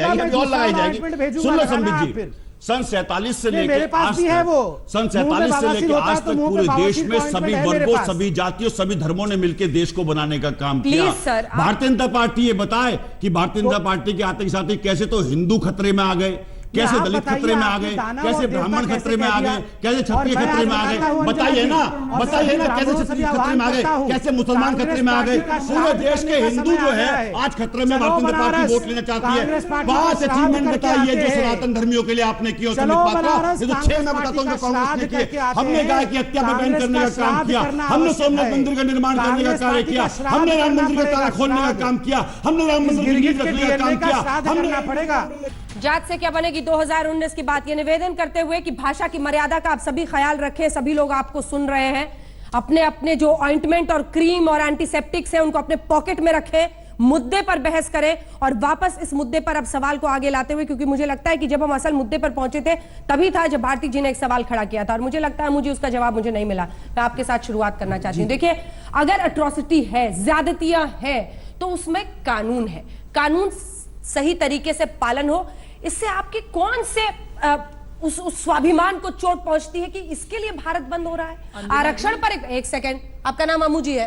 Speaker 15: अभी और लगाई जाएगी। सुन लो संबित जी, सन 47 से
Speaker 14: नहीं,
Speaker 15: लेकर
Speaker 14: मेरे पास
Speaker 15: आज
Speaker 14: भी है
Speaker 15: तक,
Speaker 14: वो।
Speaker 15: सन
Speaker 14: मुंह पे
Speaker 15: 47 से
Speaker 14: बवासीर
Speaker 15: लेकर
Speaker 14: होता
Speaker 15: आज
Speaker 14: है तो
Speaker 15: तक
Speaker 14: मुंह पे
Speaker 15: पूरे देश
Speaker 14: बवासीर
Speaker 15: में
Speaker 14: का
Speaker 15: सभी
Speaker 14: ointment है मेरे
Speaker 15: वर्गों,
Speaker 14: पास।
Speaker 15: सभी जातियों, सभी धर्मों ने मिलकर देश को बनाने का काम
Speaker 5: Please,
Speaker 15: किया।
Speaker 5: sir, आप-
Speaker 15: भारतीय जनता पार्टी ये बताए कि भारतीय जनता पार्टी के आते के साथ ही कैसे तो हिंदू खतरे में आ गए, कैसे
Speaker 14: आप
Speaker 15: दलित
Speaker 14: बताइए,
Speaker 15: खतरे में आ
Speaker 14: आपने
Speaker 15: गए,
Speaker 14: दानव
Speaker 15: कैसे
Speaker 14: और देवता
Speaker 15: ब्राह्मण
Speaker 14: कैसे
Speaker 15: खतरे में
Speaker 14: कह
Speaker 15: आ
Speaker 14: दिया?
Speaker 15: गए, कैसे
Speaker 14: और
Speaker 15: क्षत्रिय
Speaker 14: मैं
Speaker 15: खतरे में आ
Speaker 14: आज
Speaker 15: गए,
Speaker 14: बताता हूं
Speaker 15: बताइए ना,
Speaker 14: और
Speaker 15: बताइए ना,
Speaker 14: सभी
Speaker 15: कैसे
Speaker 14: ब्राह्मणों से
Speaker 15: क्षत्रिय
Speaker 14: भी
Speaker 15: खतरे में आ
Speaker 14: आह्वान करता हूं।
Speaker 15: गए, कैसे मुसलमान खतरे में आ गए,
Speaker 14: कांग्रेस पार्टी
Speaker 15: पूरे
Speaker 14: का
Speaker 15: देश के
Speaker 14: श्राद्ध
Speaker 15: हिंदू
Speaker 14: करने
Speaker 15: जो
Speaker 14: का
Speaker 15: है
Speaker 14: समय आया
Speaker 15: आज खतरे में
Speaker 14: चलो
Speaker 15: भारतीय जनता पार्टी
Speaker 14: बनारस,
Speaker 15: वोट लेना चाहती है।
Speaker 14: कांग्रेस पार्टी का
Speaker 15: 5
Speaker 14: श्राद्ध
Speaker 15: अचीवमेंट
Speaker 14: करके
Speaker 15: बताइए
Speaker 14: आते
Speaker 15: जो
Speaker 14: हैं।
Speaker 15: सनातन धर्मियों के लिए आपने किया,
Speaker 14: चलो
Speaker 15: सुमित पात्रा,
Speaker 14: बनारस,
Speaker 15: ये तो 6
Speaker 14: कांग्रेस
Speaker 15: मैं बताता हूँ जो
Speaker 14: पार्टी का
Speaker 15: कांग्रेस ने
Speaker 14: श्राद्ध करके
Speaker 15: किया।
Speaker 14: आते
Speaker 15: हमने
Speaker 14: हैं।
Speaker 15: गाय की हत्या पर बैन
Speaker 14: कांग्रेस
Speaker 15: करने का
Speaker 14: का
Speaker 15: काम
Speaker 14: श्राद्ध
Speaker 15: किया,
Speaker 14: करना
Speaker 15: हमने
Speaker 14: आवश्यक
Speaker 15: सोमनाथ
Speaker 14: है।
Speaker 15: मंदिर का निर्माण करने का
Speaker 14: कांग्रेस
Speaker 15: कार्य
Speaker 14: पार्टी
Speaker 15: किया,
Speaker 14: का श्राद्ध
Speaker 15: हमने राम
Speaker 14: करना
Speaker 15: मंदिर का ताला
Speaker 14: पड़ेगा,
Speaker 15: खोलने का
Speaker 14: श्राद्ध।
Speaker 15: काम किया, हमने राम मंदिर की नींव
Speaker 14: गिरगिट के
Speaker 15: रखने का काम
Speaker 14: DNA का
Speaker 15: किया,
Speaker 14: श्राद्ध
Speaker 15: हमने
Speaker 14: करना पड़ेगा।
Speaker 5: जात से क्या बनेगी 2019 की बात, ये निवेदन करते हुए कि भाषा की मर्यादा का आप सभी ख्याल रखें, सभी लोग आपको सुन रहे हैं, अपने अपने जो ऑइंटमेंट और क्रीम और एंटीसेप्टिक्स हैं उनको अपने पॉकेट में रखें, मुद्दे पर बहस करें और वापस इस मुद्दे पर अब सवाल को आगे लाते हुए, क्योंकि मुझे लगता है कि जब हम असल मुद्दे पर पहुंचे थे तभी था जब भारती जी ने एक सवाल खड़ा किया था और मुझे लगता है मुझे उसका जवाब मुझे नहीं मिला। मैं आपके साथ शुरुआत करना चाहती हूं। देखिए, अगर अट्रॉसिटी है, ज्यादतियां हैं, तो उसमें कानून है, कानून सही तरीके से पालन हो, इससे आपके कौन से उस स्वाभिमान को चोट पहुंचती है कि इसके लिए भारत बंद हो रहा है? आरक्षण पर एक सेकंड, आपका नाम अमू जी है।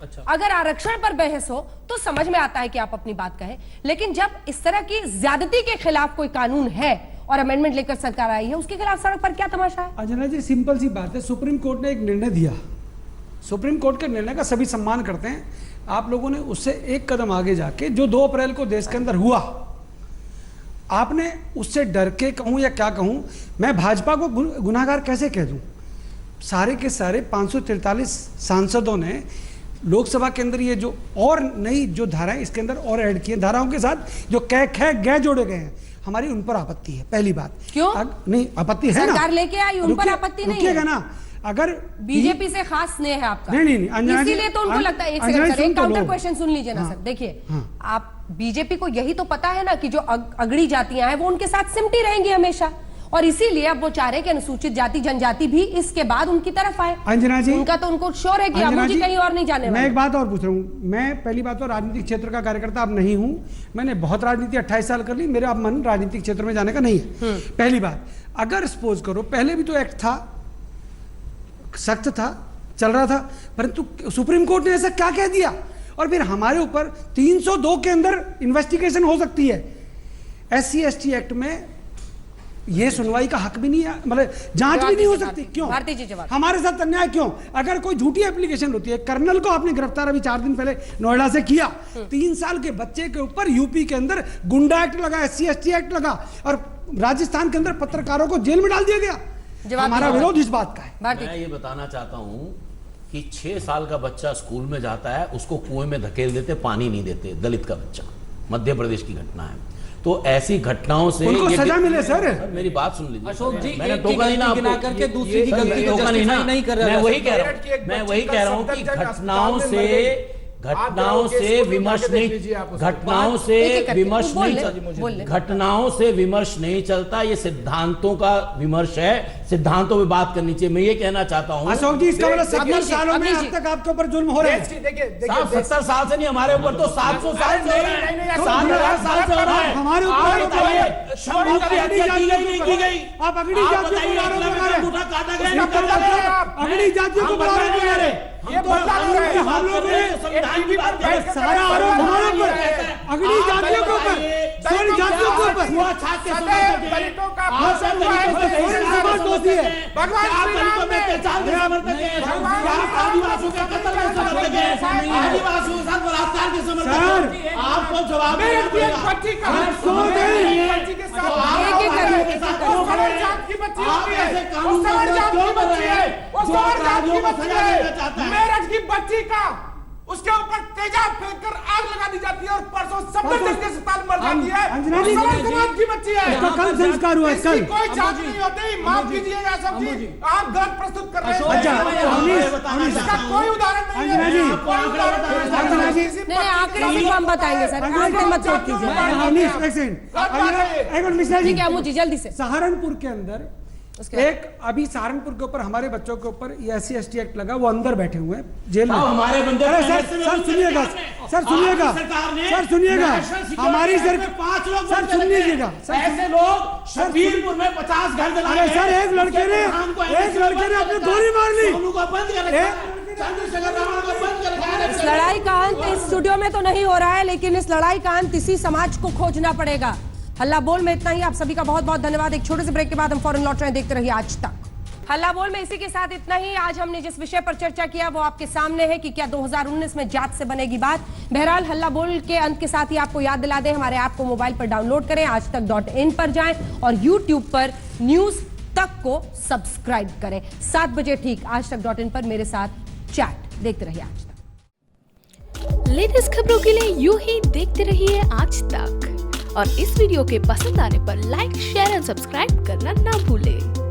Speaker 5: अच्छा। अगर आरक्षण पर बहस हो तो समझ में आता है कि आप अपनी बात कहें, लेकिन जब इस तरह की ज्यादती के खिलाफ कोई कानून है और अमेंडमेंट लेकर सरकार आई है, उसके खिलाफ सड़क पर क्या तमाशा है?
Speaker 16: अंजना जी, सिंपल सी बात है, सुप्रीम कोर्ट ने एक निर्णय दिया, सुप्रीम कोर्ट के निर्णय का सभी सम्मान करते हैं। आप लोगों ने उससे एक कदम आगे जाके जो 2 अप्रैल को देश के अंदर हुआ, आपने उससे डर के कहूं या क्या कहूं, मैं भाजपा को गुनाहगार कैसे कह दूं? सारे के सारे 543 सांसदों ने लोकसभा के अंदर ये जो और नई जो धाराएं इसके अंदर और ऐड की हैं, धाराओं के साथ जो कै खे गै जोड़े गए हैं, हमारी उन पर आपत्ति है। पहली बात,
Speaker 5: क्यों
Speaker 16: नहीं आपत्ति है ना,
Speaker 5: सरकार लेके आई, उन पर आपत्ति नहीं है
Speaker 16: ना। अगर
Speaker 5: बीजेपी से खास स्नेह है आपका,
Speaker 16: नहीं
Speaker 5: इसीलिए तो उनको लगता है। एक सेकंड सर, एक काउंटर क्वेश्चन सुन लीजिए ना सर। देखिए, आप बीजेपी को यही तो पता है ना कि जो अगड़ी जातियां हैं वो उनके साथ सिमटी रहेंगी हमेशा, और इसीलिए अब वो चाह रहे कि अनुसूचित जाति जनजाति भी इसके बाद उनकी तरफ आए।
Speaker 16: अंजना जी,
Speaker 5: उनका तो उनको श्योर है कि अमू जी कहीं और नहीं जाने वाले।
Speaker 16: मैं एक बात और पूछ रहा हूँ, मैं पहली बात तो राजनीतिक क्षेत्र का कार्यकर्ता अब नहीं हूँ, मैंने बहुत राजनीति 28 साल कर ली, मेरा अब मन राजनीतिक क्षेत्र में जाने का नहीं है। पहली बात, अगर सपोज करो पहले भी तो एक्ट था, सख्त था, चल रहा था, परंतु सुप्रीम कोर्ट ने ऐसा क्या कह दिया और फिर हमारे ऊपर 302 के अंदर इन्वेस्टिगेशन हो सकती है। SC ST एक्ट में ये सुनवाई का हक भी नहीं है, मतलब जांच भी नहीं हो सकती। क्यों?
Speaker 5: भारती जी जवाब।
Speaker 16: हमारे साथ अन्याय क्यों? अगर कोई झूठी एप्लीकेशन होती है, कर्नल को आपने गिरफ्तार अभी 4 दिन पहले नोएडा से किया, 3 साल के बच्चे के ऊपर यूपी के अंदर गुंडा एक्ट लगा, SC ST एक्ट लगा और राजस्थान के अंदर पत्रकारों को जेल में डाल दिया गया। हमारा विरोध इस बात का है।
Speaker 18: मैं ये बताना चाहता हूं कि 6 साल का बच्चा स्कूल में जाता है, उसको कुएं में धकेल देते, पानी नहीं देते, दलित का बच्चा, मध्य प्रदेश की घटना है। तो ऐसी घटनाओं से
Speaker 16: उनको सजा मिले सर।
Speaker 18: मेरी बात सुन लीजिए
Speaker 2: अशोक जी,
Speaker 18: मैंने टोका नहीं ना आपको,
Speaker 2: करके दूसरी की गलती को
Speaker 18: टोका नहीं ना,
Speaker 2: नहीं कर रहा
Speaker 18: मैं
Speaker 2: है।
Speaker 18: वही कह रहा हूं, मैं वही कह रहा हूं कि घटनाओं से विमर्श नहीं, घटनाओं से विमर्श नहीं चलता, ये सिद्धांतों का विमर्श है, सिद्धांतों पे बात करनी चाहिए। मैं ये कहना चाहता हूं
Speaker 16: अशोक जी, इसका मतलब 70 सालों में अब तक आपके ऊपर जुल्म हो रहे हैं।
Speaker 18: 70 साल से नहीं, हमारे ऊपर तो 700 साल से हो रहा है, 7,000 साल से हो रहा है।
Speaker 16: हमारे ऊपर
Speaker 18: आप बताइए, शंभू की हत्या की गई नहीं की गई?
Speaker 16: आप अगड़ी जातियों को आरोप लगा रहे हैं, अगड़ी जातियों को आरोप लगा रहे हैं, ये हम लोगों ने सारा आरोप हमारे ऊपर, अगड़ी जातियों के ऊपर, सारी जातियों के ऊपर
Speaker 10: दलितों का
Speaker 16: दोषी है।
Speaker 10: भगवान श्री राम ने
Speaker 18: आदिवासियों का कत्ल के समर्थक है, आदिवासियों के साथ बलात्कार के समर्थक है, आपको जवाब
Speaker 10: बच्ची का बच्ची के साथ सवर्ण जात की बच्ची है, वो सवर्ण जात की बच्ची है, वो सवर्ण जात की बच्ची है, मेरठ की बच्ची का उसके ऊपर तेजाब फेंककर आग लगा दी जाती है और परसों 70 दिन के अस्पताल मर जाती है, समाज की बच्ची है।
Speaker 16: कल संस्कार हुआ, कल
Speaker 10: कोई जात नहीं होती। माफ कीजिएगा अशोक जी, आप गलत प्रस्तुत कर रहे हैं, इसका कोई उदाहरण नहीं है।
Speaker 5: नहीं, आंकड़े सिर्फ हम बताएंगे सर, आंकड़े मत चोट कीजिए।
Speaker 16: ठीक है, अमू जी जल्दी से।
Speaker 14: सहारनपुर के अंदर
Speaker 16: एक अभी सहारनपुर के ऊपर हमारे बच्चों के ऊपर SC/ST एक्ट लगा, वो अंदर बैठे हुए हैं जेल में।
Speaker 6: हमारे बंदे
Speaker 16: सर सुनिएगा, सर सुनिएगा, हमारी सरकार 5 लोग सर सुन लीजिएगा,
Speaker 6: ऐसे लोग शबीरपुर में 50 घर जलाए।
Speaker 16: सर एक लड़के ने अपनी गोली मार ली।
Speaker 5: इस लड़ाई का अंत इस स्टूडियो में तो नहीं हो रहा है, लेकिन इस लड़ाई का अंत इसी समाज को खोजना पड़ेगा। हल्ला बोल में इतना ही। आप सभी का बहुत बहुत धन्यवाद। एक छोटे से ब्रेक के बाद हम फौरन लौट रहे हैं। देखते रहिए आज तक। हल्ला बोल में इसी के साथ इतना ही। आज हमने जिस विषय पर चर्चा किया वो आपके सामने है कि क्या 2019 में जात से बनेगी बात। बहरहाल हल्ला बोल के अंत के साथ ही आपको याद दिला दें, हमारे ऐप को मोबाइल पर डाउनलोड करें, आजतक.in पर जाएं और YouTube पर न्यूज तक को सब्सक्राइब करें। 7 बजे ठीक आजतक.in पर मेरे साथ चैट। देखते रहिए आज तक।
Speaker 20: लेटेस्ट खबरों के लिए यूं ही देखते रहिए आज तक और इस वीडियो के पसंद आने पर लाइक, शेयर एंड सब्सक्राइब करना ना भूलें।